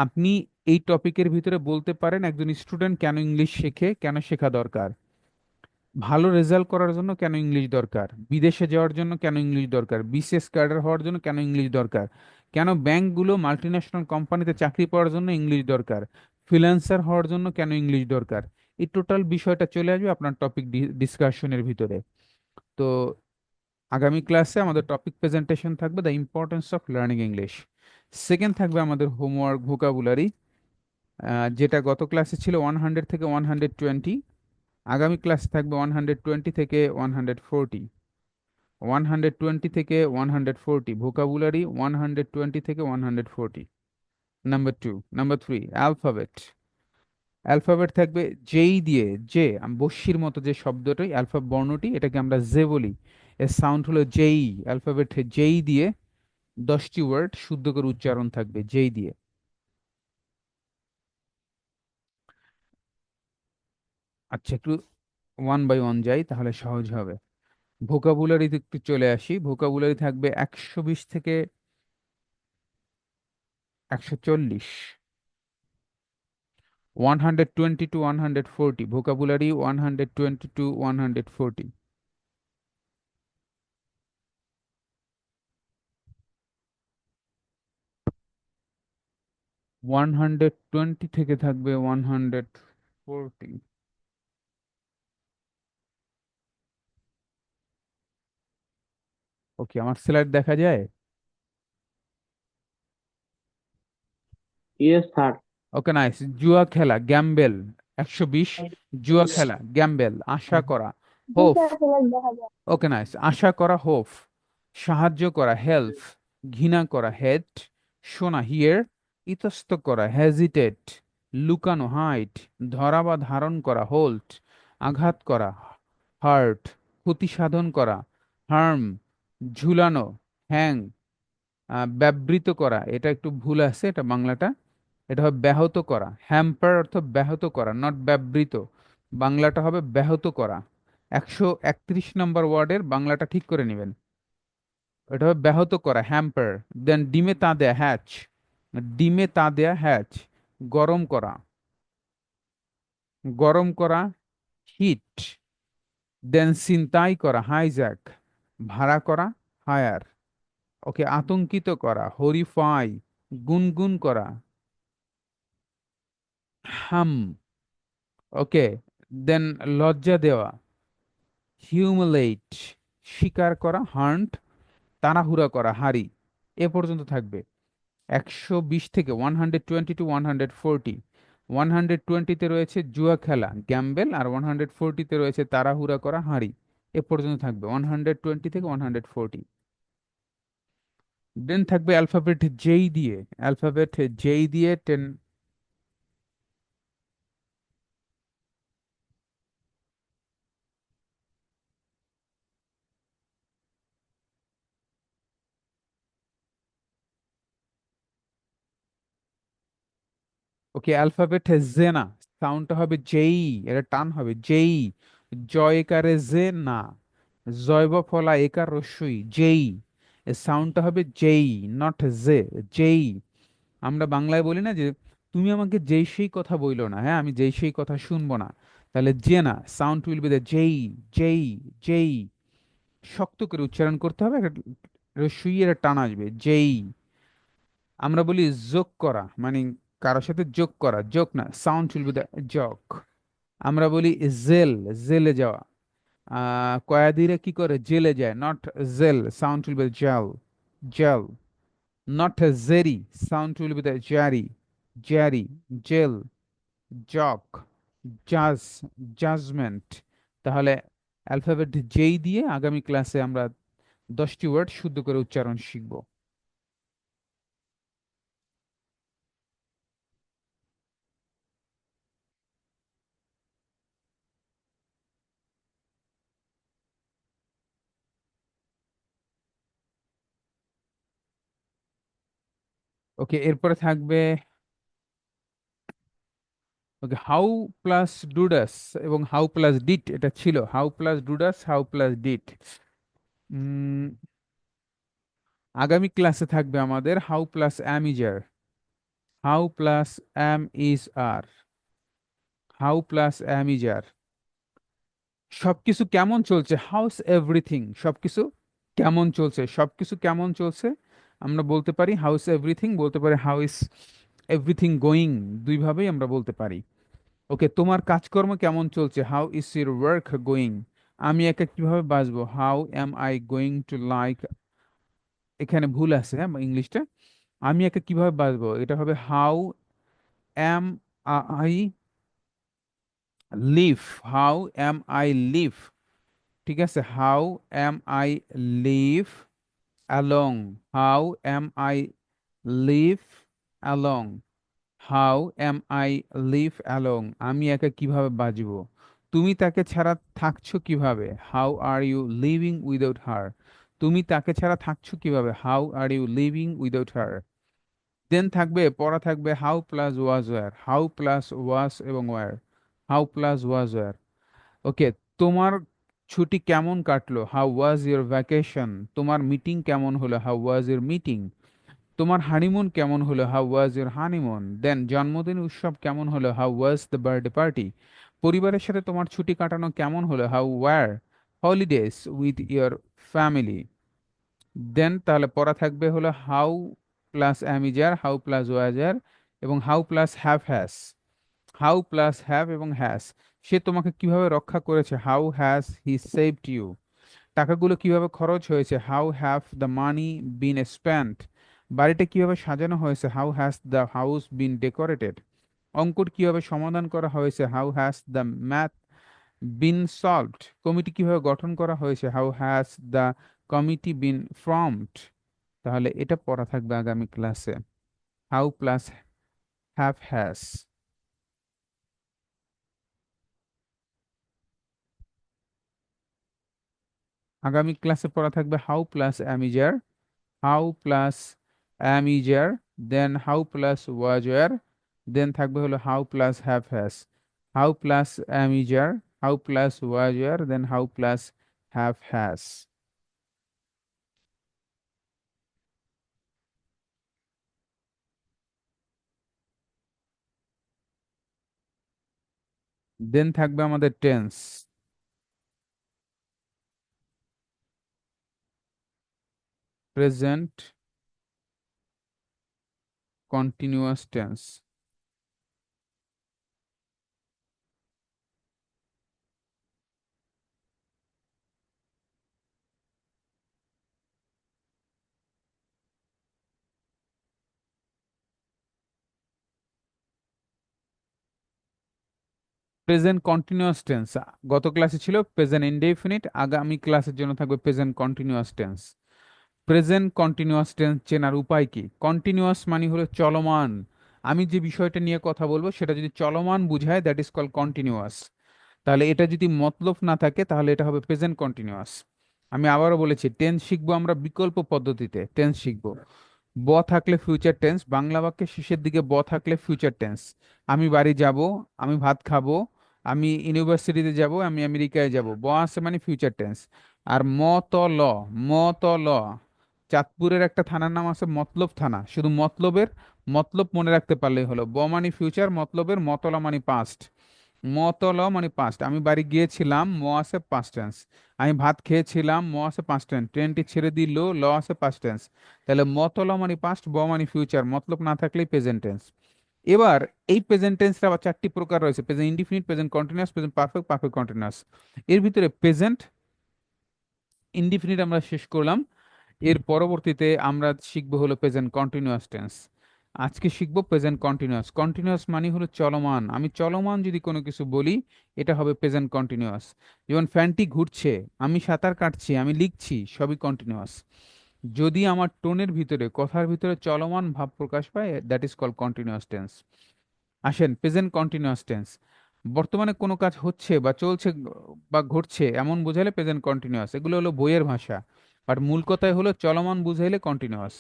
আপনি এই টপিকের ভিতরে বলতে পারেন একজন স্টুডেন্ট কেন ইংলিশ শেখে, কেন শেখা দরকার, ভালো রেজাল্ট করার জন্য কেন ইংলিশ দরকার, বিদেশে যাওয়ার জন্য কেন ইংলিশ দরকার, বিসিএস ক্যাডার হওয়ার জন্য কেন ইংলিশ দরকার, কেন ব্যাংকগুলো মাল্টিন্যাশনাল কোম্পানিতে চাকরি পাওয়ার জন্য ইংলিশ দরকার, ফ্রিল্যান্সার হওয়ার জন্য কেন ইংলিশ দরকার। এই টোটাল বিষয়টা চলে আসবে আপনার টপিক ডিসকাশনের ভিতরে। তো আগামী ক্লাসে আমাদের টপিক প্রেজেন্টেশন থাকবে the importance of learning English. Second থাকবে আমাদের হোমওয়ার্ক ভোকাবুলারি, যেটা গত ক্লাসে ছিল 100 থেকে 120, আগামী ক্লাসে থাকবে 120 থেকে 140, 120 থেকে 140 ভোকাবুলারি, 120 থেকে 140। Number 2, number 3 alphabet. অ্যালফাবেট থাকবে যেই দিয়ে, যে বস্যির মতো যে শব্দটি অ্যালফা বর্ণটি, এটাকে আমরা জে বলি, এর সাউন্ড হলো যেই। অ্যালফাবেট যেই দিয়ে 10টি ওয়ার্ড শুদ্ধ করে উচ্চারণ থাকবে যেই দিয়ে। আচ্ছা, একটু ওয়ান বাই ওয়ান যাই তাহলে সহজ হবে। ভোকাবুলারিতে একটু চলে আসি। ভোকাবুলারি থাকবে 120 থেকে 140, 120 to 140 ভোকাবুলারি, 120 to 140। 120 থেকে থাকবে 140। ওকে, আমার স্লাইড দেখা যায়? Yes, sir. ওকে, নাইস। জুয়া খেলা, গ্যাম্বেল 120, জুয়া খেলা গ্যাম্বেল। আশা করা, হোপ। ওকে, নাইস। আশা করা হোপ, সাহায্য করা হেল্প, ঘৃণা করা হেট, শোনা হিয়ার, ইতস্ত করা হেজিটেট, লুকানো হাইড, ধরা বা ধারণ করা হোল্ড, আঘাত করা হার্ট, ক্ষতি সাধন করা হার্ম, ঝুলানো হ্যাং, ব্যবৃত করা, এটা একটু ভুল আছে এটা বাংলাটা, এটা হবে ব্যাহত করা। হ্যাম্পার অর্থ ব্যাহত করা, নট ব্যবহৃত, বাংলাটা হবে ব্যাহত করা। 131 নম্বর ওয়ার্ডের বাংলাটা ঠিক করে নেবেন, এটা হবে ব্যাহত করা হ্যাম্পার। দেন ডিমে তা দেয়া হ্যাচ, ডিমে তা দেয়া হ্যাচ। গরম করা, গরম করা হিট। দেন ছিনতাই করা হাইজ্যাক, ভাড়া করা হায়ার। ওকে, আতঙ্কিত করা হরিফাই, গুনগুন করা হাম। ওকে, দেন লজ্জা দেওয়া হিউমিলেট, স্বীকার করা হান্ট, তাড়াহুড়া করা হারি। এ পর্যন্ত থাকবে। 120 থেকে 120 to 140। 120-তে রয়েছে জুয়া খেলা গ্যাম্বেল, আর 140-তে রয়েছে তাড়াহুড়া করা হাঁড়ি। এ পর্যন্ত থাকবে 120 থেকে 140। দেন থাকবে অ্যালফাবেট যেই দিয়ে, অ্যালফাবেট যেই দিয়ে 10। ওকে, অ্যালফাবেট জেনা, সাউন্ডটা হবে যেই, এটা টান হবে যেই। জয় একারে জে না, জয় বা ফলা একার রস্যই যেই, এর সাউন্ডটা হবে যেই, নট জে, যেই। আমরা বাংলায় বলি না যে তুমি আমাকে যেই সেই কথা বইলো না, হ্যাঁ আমি যেই সেই কথা শুনবো না, তাহলে যে না সাউন্ড উইল বি দ্য যেই, যেই, যেই। শক্ত করে উচ্চারণ করতে হবে, একটা রস্যই এর টান আসবে যেই। আমরা বলি যোগ করা, মানে কারোর সাথে যোগ করা, যোগ না, সাউন্ড উইল বি দ্য যোগ। আমরা বলি জেল, জেলে যাওয়া। কয়েদিরা কি করে? জেলে যায়, not jail, sound will be jail, jail. Not Jerry, sound will be the jury, jury, jail, জক, জাজ, জাজমেন্ট। তাহলে অ্যালফাবেট যেই দিয়ে আগামী ক্লাসে আমরা 10টি ওয়ার্ড শুদ্ধ করে উচ্চারণ শিখব। ওকে, এরপরে থাকবে ওকে হাউ প্লাস ডুডাস এবং হাউ প্লাস ডিট। এটা ছিল how plus ডুডাস, how plus did. আগামী ক্লাসে থাকবে আমাদের how plus am is are, how plus am is are, how plus am is are. সবকিছু কেমন চলছে, হাউস এভরিথিং। সবকিছু কেমন চলছে, সবকিছু কেমন চলছে আমরা বলতে পারি হাউস এভরিথিং, বলতে পারি হাউ ইজ এভরিথিং গোয়িং, দুইভাবেই আমরা বলতে পারি। ওকে, তোমার কাজকর্ম কেমন চলছে, how is your work going. আমি একা কিভাবে বাঁচবো, how am I going to like. এখানে ভুল আছে, হ্যাঁ, ইংলিশটা। আমি একা কিভাবে বাঁচবো, এটা হবে how am I live, how am I live. ঠিক আছে, how am I live along, how am I live along, how am I live along. আমি একা কিভাবে বাঁচবো। তুমি তাকে ছাড়া থাকছো কিভাবে, how are you living without her. তুমি তাকে ছাড়া থাকছো কিভাবে, how are you living without her. Then থাকবে, পড়া থাকবে how plus was were, how plus was এবং were, how plus was were. Okay, তোমার ছুটি কেমন কাটলো, হাউ ওয়াজ ইউর ভ্যাকেশন। তোমার মিটিং কেমন হলো, হাউ ওয়াজ ইউর মিটিং। তোমার হানিমুন কেমন হলো, how was your honeymoon. Then জন্মদিন উৎসব কেমন হলো, how was the birthday party. পরিবারের সাথে তোমার ছুটি কাটানো কেমন হলো, how were holidays with your family. Then তাহলে পড়া থাকবে হলো how plus am is are, how plus was were এবং how plus have has. How plus have এবং হ্যাস। সে তোমাকে কিভাবে রক্ষা করেছে, how has he saved you. টাকাগুলো কিভাবে খরচ হয়েছে, how have the money been spent. বাড়িটা কিভাবে সাজানো হয়েছে, how has the house been decorated. অঙ্কট কিভাবে সমাধান করা হয়েছে, how has the math been solved. Committee কিভাবে গঠন করা হয়েছে, how has the committee been formed. তাহলে এটা পড়া থাকবে আগামী ক্লাসে, হাউ প্লাস হ্যাভ হ্যাজ। আগামী ক্লাসে পড়া থাকবে how plus am is are, how plus am is are, then how plus was were, then থাকবে হলো how plus have has, how plus am is are, how plus was were, then how plus have has. Then থাকবে আমাদের tense, present continuous tense. Present continuous tense গত ক্লাসে ছিল প্রেজেন্ট ইনডেফিনিট, আগামী ক্লাসের জন্য থাকবে present continuous tense. Present continuous tense চেনার উপায় কি, কন্টিনিউয়াস মানে হলো চলমান। আমি যে বিষয়টা নিয়ে কথা বলবো সেটা যদি চলমান বুঝায়, দ্যাট ইজ কল কন্টিনিউয়াস। তাহলে এটা যদি মতলব না থাকে তাহলে এটা হবে প্রেজেন্ট কন্টিনিউয়াস। আমি আবারও বলেছি, টেন্স শিখবো আমরা বিকল্প পদ্ধতিতে টেন্স শিখবো। ব থাকলে ফিউচার টেন্স, বাংলা বাক্যের শেষের দিকে ব থাকলে ফিউচার টেন্স। আমি বাড়ি যাব, আমি ভাত খাবো, আমি ইউনিভার্সিটিতে যাব, আমি আমেরিকায় যাব, ব আছে মানে ফিউচার টেন্স। আর ম ত ল, ম ত ল, চাঁদপুরের একটা থানার নাম আছে মতলব থানা, শুধু মতলবের মতলব মনে রাখতে পারলেই হলো। ব মানে ফিউচার, মতলবের মতলা মানে পাস্ট। মতল মানে পাস্ট, আমি বাড়ি গিয়েছিলাম, ম আছে পাস্ট টেন্স। আমি ভাত খেয়েছিলাম, ম আছে পাস্ট টেন্স। ট্রেনটি ছেড়ে দিল, আছে পাস্ট টেন্স। তাহলে মতল মানে পাস্ট, ব মানে ফিউচার, মতলব না থাকলেই প্রেজেন্ট টেন্স। এবার এই প্রেজেন্ট টেন্সের আবার চারটি প্রকার রয়েছে: present indefinite, present continuous, present perfect, perfect continuous. এর ভিতরে প্রেজেন্ট ইনডিফিনিট আমরা শেষ করলাম। এর পরবর্তীতে আমরা শিখবো হলো প্রেজেন্ট কন্টিনিউয়াস টেন্স। আজকে শিখবো প্রেজেন্ট কন্টিনিউয়াস। কন্টিনিউয়াস মানে হলো চলমান। আমি চলমান যদি কোনো কিছু বলি, এটা হবে প্রেজেন্ট কন্টিনিউয়াস। যেমন ফ্যানটি ঘুরছে, আমি সাঁতার কাটছি, আমি লিখছি, সবই কন্টিনিউয়াস। যদি আমার টোনের ভিতরে, কথার ভিতরে চলমান ভাব প্রকাশ পায়, that is call continuous tense. আসেন, প্রেজেন্ট কন্টিনিউয়াস টেন্স। বর্তমানে কোনো কাজ হচ্ছে বা চলছে বা ঘটছে এমন বোঝালে প্রেজেন্ট কন্টিনিউয়াস। এগুলো হলো বইয়ের ভাষা, আর মূল কথাই হলো চলমান বুঝাইলে কন্টিনিউয়াস।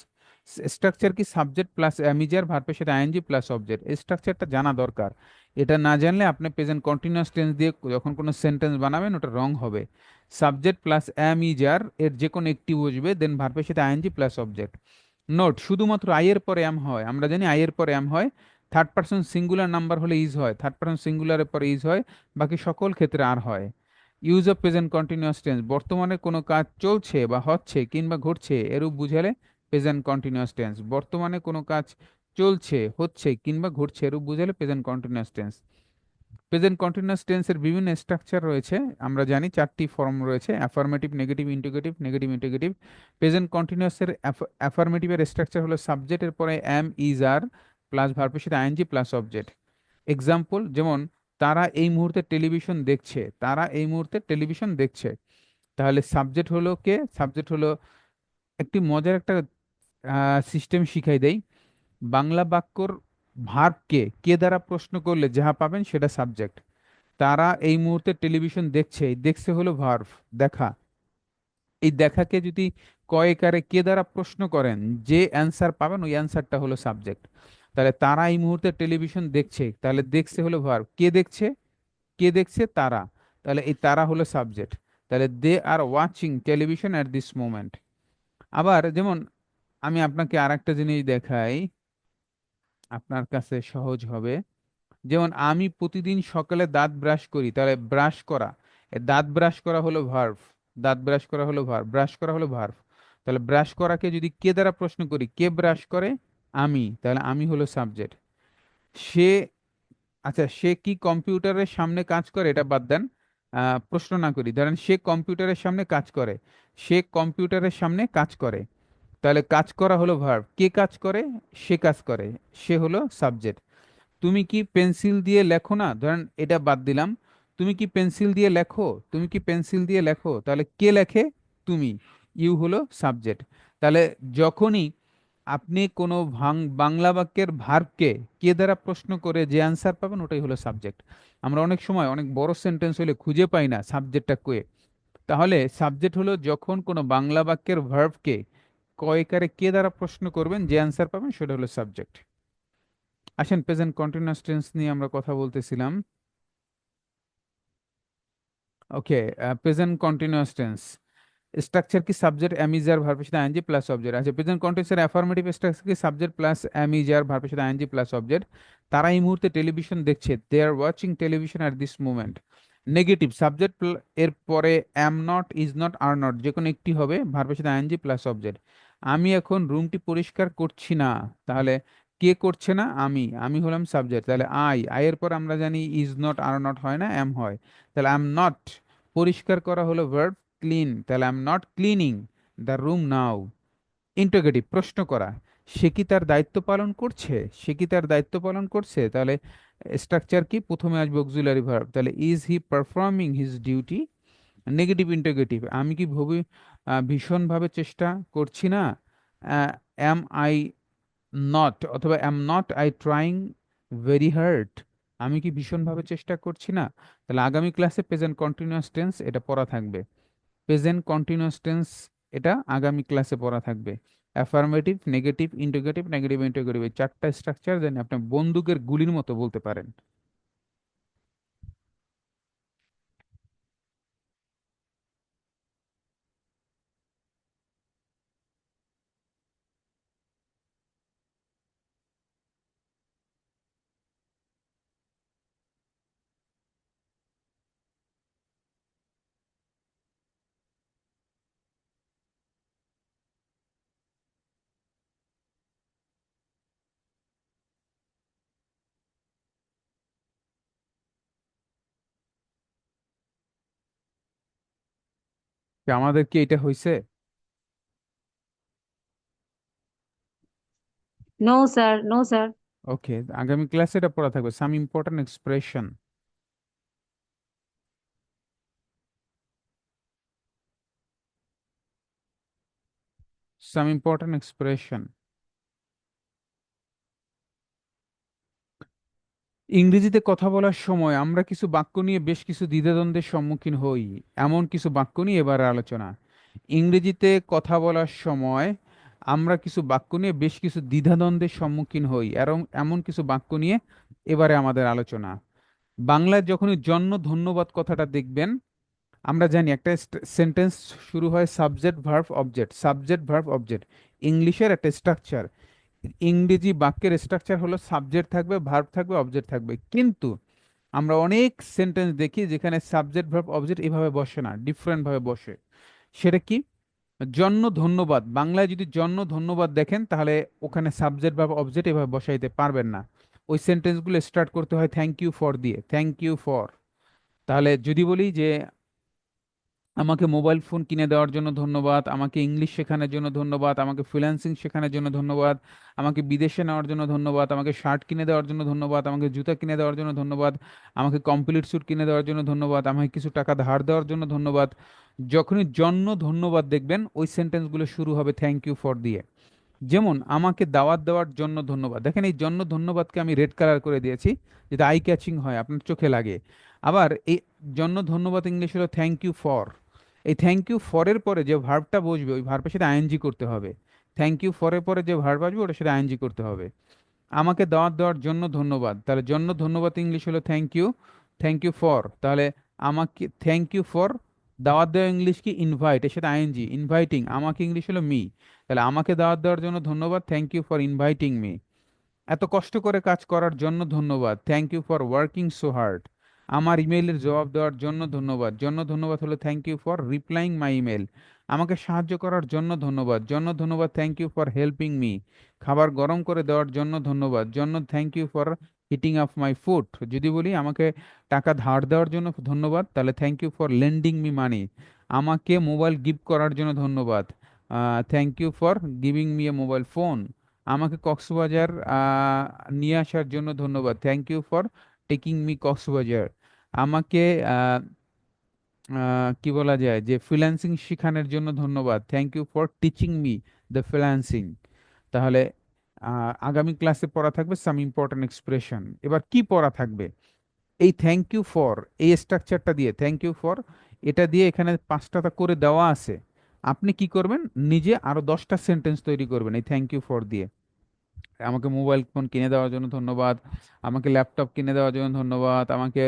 স্ট্রাকচার কি? সাবজেক্ট প্লাস অ্যামিজার ভার্বের সাথে আইএনজি প্লাস অবজেক্ট। এই স্ট্রাকচারটা জানা দরকার। এটা না জানলে আপনি প্রেজেন্ট কন্টিনিউয়াস টেন্স দিয়ে যখন কোনো সেন্টেন্স বানাবেন ওটা রং হবে। সাবজেক্ট প্লাস অ্যামিজার এর যে কোনো একটি বুঝবে, দেন ভার্বের সাথে আইএনজি প্লাস অবজেক্ট। নোট, শুধুমাত্র আই এর পরে এম হয়। আমরা জানি আই এর পরে এম হয়। থার্ড পার্সন সিঙ্গুলার নাম্বার হলে ইজ হয়, থার্ড পার্সন সিঙ্গুলারের পরে ইজ হয়, বাকি সকল ক্ষেত্রে আর হয়। Use of present continuous tense, বর্তমানে কোনো কাজ চলছে বা হচ্ছে কিংবা ঘটছে এরূপ বুঝালে প্রেজেন্ট কন্টিনিউয়াস টেন্স। বর্তমানে কোনো কাজ চলছে, হচ্ছে কিংবা ঘটছে এরূপ বুঝালে present continuous tense. Present continuous টেন্সের বিভিন্ন স্ট্রাকচার রয়েছে। আমরা জানি চারটি ফর্ম রয়েছে: affirmative, negative, integrative, negative interrogative. Present কন্টিনিউয়াসের অ্যাফার্মেটিভের স্ট্রাকচার হলো সাবজেক্টের পরে এম, ইজ, আর প্লাস ভার্বের সাথে আইএনজি প্লাস অবজেক্ট। এক্সাম্পল, যেমন তারা এই মুহূর্তে টেলিভিশন দেখছে, তারা এই মুহূর্তে টেলিভিশন দেখছে। তাহলে সাবজেক্ট হলো কে? সাবজেক্ট হলো, একটি মজার একটা সিস্টেম শিখাই দেই। বাংলা বাক্যর ভার্বকে কে দ্বারা প্রশ্ন করলে যাহা পাবেন সেটা সাবজেক্ট। তারা এই মুহূর্তে টেলিভিশন দেখছে, এই দেখছে হলো ভার্ব, দেখা। এই দেখাকে যদি কয়েকারে কে দ্বারা প্রশ্ন করেন, যে অ্যান্সার পাবেন ওই অ্যান্সারটা হলো সাবজেক্ট। তাহলে তারা এই মুহূর্তে টেলিভিশন দেখছে, তাহলে দেখছে হলো ভার্ব, কে দেখছে? কে দেখছে? তারা। তাহলে এই তারা হলো সাবজেক্ট। তাহলে they are watching television at this moment. আবার যেমন আমি আপনাকে আর একটা জিনিস দেখাই, আপনার কাছে সহজ হবে। যেমন আমি প্রতিদিন সকালে দাঁত ব্রাশ করি, তাহলে ব্রাশ করা, এ দাঁত ব্রাশ করা হলো ভার্ভ, দাঁত ব্রাশ করা হলো ভার্ভ, ব্রাশ করা হলো ভার্ভ। তাহলে ব্রাশ করাকে যদি কে দ্বারা প্রশ্ন করি, কে ব্রাশ করে? আমি, তাহলে আমি হলো সাবজেক্ট। সে, আচ্ছা সে কি কম্পিউটারের সামনে কাজ করে, এটা বাদ দেন। প্রশ্ন না করি, ধরেন সে কম্পিউটারের সামনে কাজ করে, সে কম্পিউটারের সামনে কাজ করে। তাহলে কাজ করা হলো ভার্ব, কে কাজ করে? সে কাজ করে, সে হলো সাবজেক্ট। তুমি কি পেন্সিল দিয়ে লেখো না, ধরেন এটা বাদ দিলাম। তুমি কি পেন্সিল দিয়ে লেখো? তুমি কি পেন্সিল দিয়ে লেখো? তাহলে কে লেখে? তুমি, ইউ হলো সাবজেক্ট। তাহলে যখনই আপনি কোনো বাংলা বাক্যের ভার্বকে কে দ্বারা প্রশ্ন করে যে অ্যান্সার পাবেন ওটাই হলো সাবজেক্ট। আমরা অনেক সময় অনেক বড় সেন্টেন্স হলে খুঁজে পাই না সাবজেক্টটা কয়ে। তাহলে সাবজেক্ট হলো যখন কোনো বাংলা বাক্যের ভার্বকে কয়কারে কে দ্বারা প্রশ্ন করবেন, যে অ্যান্সার পাবেন সেটা হলো সাবজেক্ট। আসেন, প্রেজেন্ট কন্টিনিউয়াস টেন্স নিয়ে আমরা কথা বলতেছিলাম। ওকে, প্রেজেন্ট কন্টিনিউয়াস টেন্স স্ট্রাকচার কি? সাবজেক্ট অ্যামিজার ভার্বের সাথে আইএনজি প্লাস অবজেক্ট। আচ্ছা, প্রেজেন্ট কন্টিনিউয়াস অ্যাফার্মেটিভ স্ট্রাকচার কি? সাবজেক্ট প্লাস অ্যামিজার ভার্বের সাথে আইএনজি প্লাস অবজেক্ট। তারা এই মুহূর্তে টেলিভিশন দেখছে, they are watching television at this moment. Negative, subject এর পরে am not, is not, are not যে কোনো একটি হবে, ভার্বের সাথে আইএনজি প্লাস অবজেক্ট। আমি এখন রুমটি পরিষ্কার করছি না, তাহলে কে করছে না? আমি, আমি হলাম সাবজেক্ট। তাহলে আই এর পর আমরা জানি ইজ নট, আর নট হয় না, অ্যাম হয়। তাহলে আই এম নট, পরিষ্কার করা হলো ভার্ব ক্লিন, তাহলে I am not cleaning the room now. Interrogative, প্রশ্ন করা, সে কি তার দায়িত্ব পালন করছে? সে কি তার দায়িত্ব পালন করছে? তাহলে স্ট্রাকচার কি? প্রথমে আসবে অক্সিলারি ভার্ব, তাহলে is he performing his duty. Negative interrogative, আমি কি ভীষণভাবে চেষ্টা করছি না? অ্যাম আই নট, অথবা am not I trying very hard, আমি কি ভীষণভাবে চেষ্টা করছি না? তাহলে আগামী ক্লাসে প্রেজেন্ট কন্টিনিউয়াস টেন্স এটা পড়া থাকবে। প্রেজেন্ট কন্টিনিউয়াস টেন্স এটা আগামী ক্লাসে পড়া থাকবে। Affirmative, negative integrative, negative interrogative, এই চারটা স্ট্রাকচার দেন আপনি বন্দুকের গুলির মতো বলতে পারেন। আমাদের কি এটা হয়েছে? No, sir. No, sir. ওকে, আগামী ক্লাসে এটা পড়া থাকবে, সাম ইম্পর্টেন্ট এক্সপ্রেশন। সাম ইম্পর্টেন্ট এক্সপ্রেশন। ইংরেজিতে কথা বলার সময় আমরা কিছু বাক্য নিয়ে বেশ কিছু দ্বিধাদ্বন্দ্বের সম্মুখীন হই। এমন কিছু বাক্য নিয়ে এবারে আলোচনা। ইংরেজিতে কথা বলার সময় আমরা কিছু বাক্য নিয়ে বেশ কিছু দ্বিধাদ্বন্দ্বের সম্মুখীন হই, এবং এমন কিছু বাক্য নিয়ে এবারে আমাদের আলোচনা। বাংলায় যখনই জন্য ধন্যবাদ কথাটা দেখবেন, আমরা জানি একটা সেন্টেন্স শুরু হয় subject verb object, subject verb object. ইংলিশের একটা স্ট্রাকচার, ইংরেজি বাক্যের স্ট্রাকচার হলো সাবজেক্ট থাকবে, ভার্ব থাকবে, অবজেক্ট থাকবে। কিন্তু আমরা অনেক সেন্টেন্স দেখি যেখানে সাবজেক্ট ভার্ব অবজেক্ট এভাবে বসে না, ডিফারেন্ট ভাবে বসে। সেটা কি? জন্য ধন্যবাদ, বাংলায় যদি জন্য ধন্যবাদ দেখেন তাহলে ওখানে সাবজেক্ট ভার্ব অবজেক্ট এভাবে বসাইতে পারবেন না। ওই সেন্টেন্সগুলো স্টার্ট করতে হয় থ্যাংক ইউ ফর দিয়ে, থ্যাংক ইউ ফর। তাহলে যদি বলি যে আমাকে মোবাইল ফোন কিনে দেওয়ার জন্য ধন্যবাদ, আমাকে ইংলিশ শেখানোর জন্য ধন্যবাদ, আমাকে ফ্রিল্যান্সিং শেখানোর জন্য ধন্যবাদ, আমাকে বিদেশে নেওয়ার জন্য ধন্যবাদ, আমাকে শার্ট কিনে দেওয়ার জন্য ধন্যবাদ, আমাকে জুতা কিনে দেওয়ার জন্য ধন্যবাদ, আমাকে কমপ্লিট স্যুট কিনে দেওয়ার জন্য ধন্যবাদ, আমাকে কিছু টাকা ধার দেওয়ার জন্য ধন্যবাদ। যখনই জন্য ধন্যবাদ দেখবেন ওই সেন্টেন্সগুলো শুরু হবে থ্যাংক ইউ ফর দিয়ে। যেমন আমাকে দাওয়াত দেওয়ার জন্য ধন্যবাদ, দেখেন এই জন্য ধন্যবাদকে আমি রেড কালার করে দিয়েছি যাতে আই ক্যাচিং হয়, আপনার চোখে লাগে। আবার এই জন্য ধন্যবাদ ইংলিশ হলো থ্যাংক ইউ ফর। এই থ্যাংক ইউ ফরের পরে যে ভার্বটা বসবে ওই ভার্বের সাথে আইএনজি করতে হবে। থ্যাংক ইউ ফরের পরে যে ভার্ব আসবে ওটার সাথে আইএনজি করতে হবে। আমাকে দাওয়াত দেওয়ার জন্য ধন্যবাদ, তাহলে জন্য ধন্যবাদ ইংলিশ হলো thank you, thank you for. তাহলে আমাকে থ্যাংক ইউ ফর দাওয়াত দেওয়া ইংলিশ কি? ইনভাইট, এর সাথে আইএনজি, ইনভাইটিং। আমাকে ইংলিশ হলো মি, তাহলে আমাকে দাওয়াত দেওয়ার জন্য ধন্যবাদ, thank you for inviting me. এত কষ্ট করে কাজ করার জন্য ধন্যবাদ, thank you for working so hard. আমার ইমেইলের জবাব দেওয়ার জন্য ধন্যবাদ, জন্য ধন্যবাদ হলো thank you for replying my email. আমাকে সাহায্য করার জন্য ধন্যবাদ, জন্য ধন্যবাদ thank you for helping me. খাবার গরম করে দেওয়ার জন্য ধন্যবাদ, জন্য thank you for heating up my food. যদি বলি আমাকে টাকা ধার দেওয়ার জন্য ধন্যবাদ, তাহলে thank you for lending me money. আমাকে মোবাইল গিফট করার জন্য ধন্যবাদ, thank you for giving me a mobile phone. আমাকে কক্সবাজার নিয়ে আসার জন্য ধন্যবাদ, thank you for taking me Cox's Bazar. আমাকে আহ, কি বলা যায় যে ফ্রিল্যান্সিং শেখানোর জন্য ধন্যবাদ, thank you for teaching me the freelancing. তাহলে আগামী ক্লাসে পড়া থাকবে সাম ইম্পর্টেন্ট এক্সপ্রেশন। এবার কি পড়া থাকবে? এই থ্যাংক ইউ ফর, এই স্ট্রাকচারটা দিয়ে থ্যাংক ইউ ফর, এটা দিয়ে এখানে 5টা করে দেওয়া আছে। আপনি কি করবেন? নিজে আরো 10টা সেন্টেন্স তৈরি করবেন এই থ্যাংক ইউ ফর দিয়ে। আমাকে মোবাইল ফোন কিনে দেওয়ার জন্য ধন্যবাদ, আমাকে ল্যাপটপ কিনে দেওয়ার জন্য ধন্যবাদ, আমাকে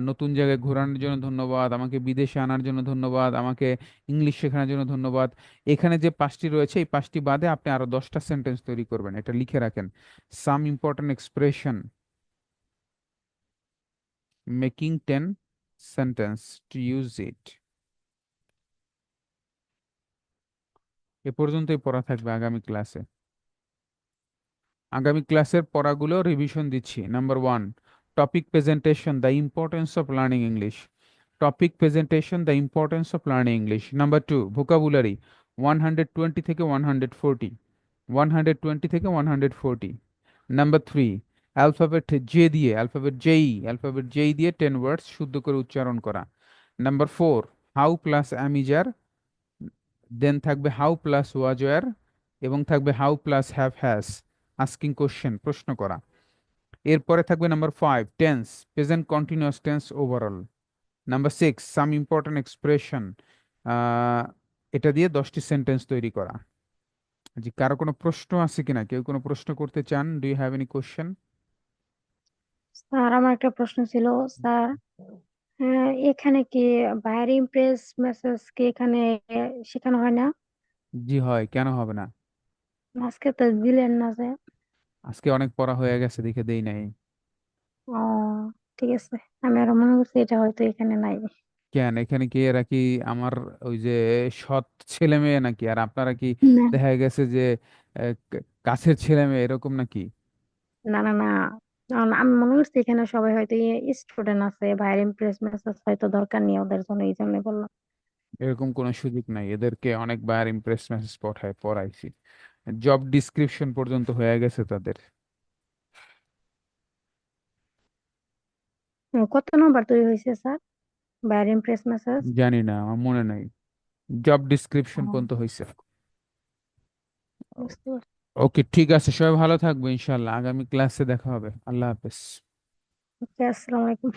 নতুন জায়গায় ঘোরানোর জন্য ধন্যবাদ, আমাকে বিদেশে আনার জন্য ধন্যবাদ, আমাকে ইংলিশ শেখানোর জন্য ধন্যবাদ। এখানে যে 5টি রয়েছে এই 5টি বাদে আপনি আরো 10টা সেন্টেন্স তৈরি করবেন, এটা লিখে রাখেন। Some important expression, making 10 sentence to use it. এ পর্যন্তই পড়া থাকবে আগামী ক্লাসে। আগামী ক্লাসের পড়াগুলো রিভিশন দিচ্ছি। Number 1, topic presentation, the importance of learning English. Topic presentation, the importance of learning English. Number 2, vocabulary 120 থেকে 140, 120 থেকে 140। নাম্বার 3, অ্যালফাবেট জে দিয়ে, অ্যালফাবেট জেই দিয়ে 10 ওয়ার্ডস শুদ্ধ করে উচ্চারণ করা। নাম্বার 4, হাউ প্লাস অ্যামিজার, দেন থাকবে হাউ প্লাস ওয়াজ ওয়ার, এবং থাকবে how plus have has, asking question, প্রশ্ন করা। এরপরে থাকবে number 5, tense, present continuous tense overall. Number 6, সাম ইম্পর্টেন্ট এক্সপ্রেশন, এটা দিয়ে 10টি সেন্টেন্স তৈরি করা। জি, কারো কোনো প্রশ্ন আছে কিনা? কেউ কোনো প্রশ্ন করতে চান? Do you have any question? Sir আমার একটা প্রশ্ন ছিল স্যার। হ্যাঁ, এখানে কি বাইরে ইমপ্রেস মেসেজ কি এখানে শেখানো হয় না? জি হয়, কেন হবে না? আজকে তো দিলেন না যে। আজকে অনেক পড়া হয়ে গেছে দেখে দেই নাই। ও, ঠিক আছে। আমি আরো মনে করছি এটা হয়তো এখানে নাই। কেন, এখানে কি এরা কি আমার ওই যে সৎ ছেলে মেয়ে নাকি? আর আপনারা কি না, দেখা গেছে যে কাছের ছেলে মেয়ে এরকম নাকি? না, না, না। কারণ আমি মনে করছি এখানে সবাই হয়তো স্টুডেন্ট আছে, বাইরে ইমপ্রেস মেসেজ হয়তো দরকার নেই ওদের জন্য, এই জন্য বললাম। এরকম কোনো সুযোগ নাই, এদেরকে অনেকবার ইমপ্রেস মেসেজ পড়াইছি, জব ডিসক্রিপশন পর্যন্ত হয়ে গেছে তাদের। কত নম্বর তৈরি হয়েছে স্যার বায়ার ইমপ্রেস মেসেজ? জানি না, আমার মনে নাই, জব ডিসক্রিপশন পর্যন্ত হয়েছে। বুঝতে পারছি। ওকে, ঠিক আছে, সবাই ভালো থাকবো, ইনশাল্লাহ আগামী ক্লাসে দেখা হবে। আল্লাহ হাফেজ। ওকে, আসসালামু আলাইকুম।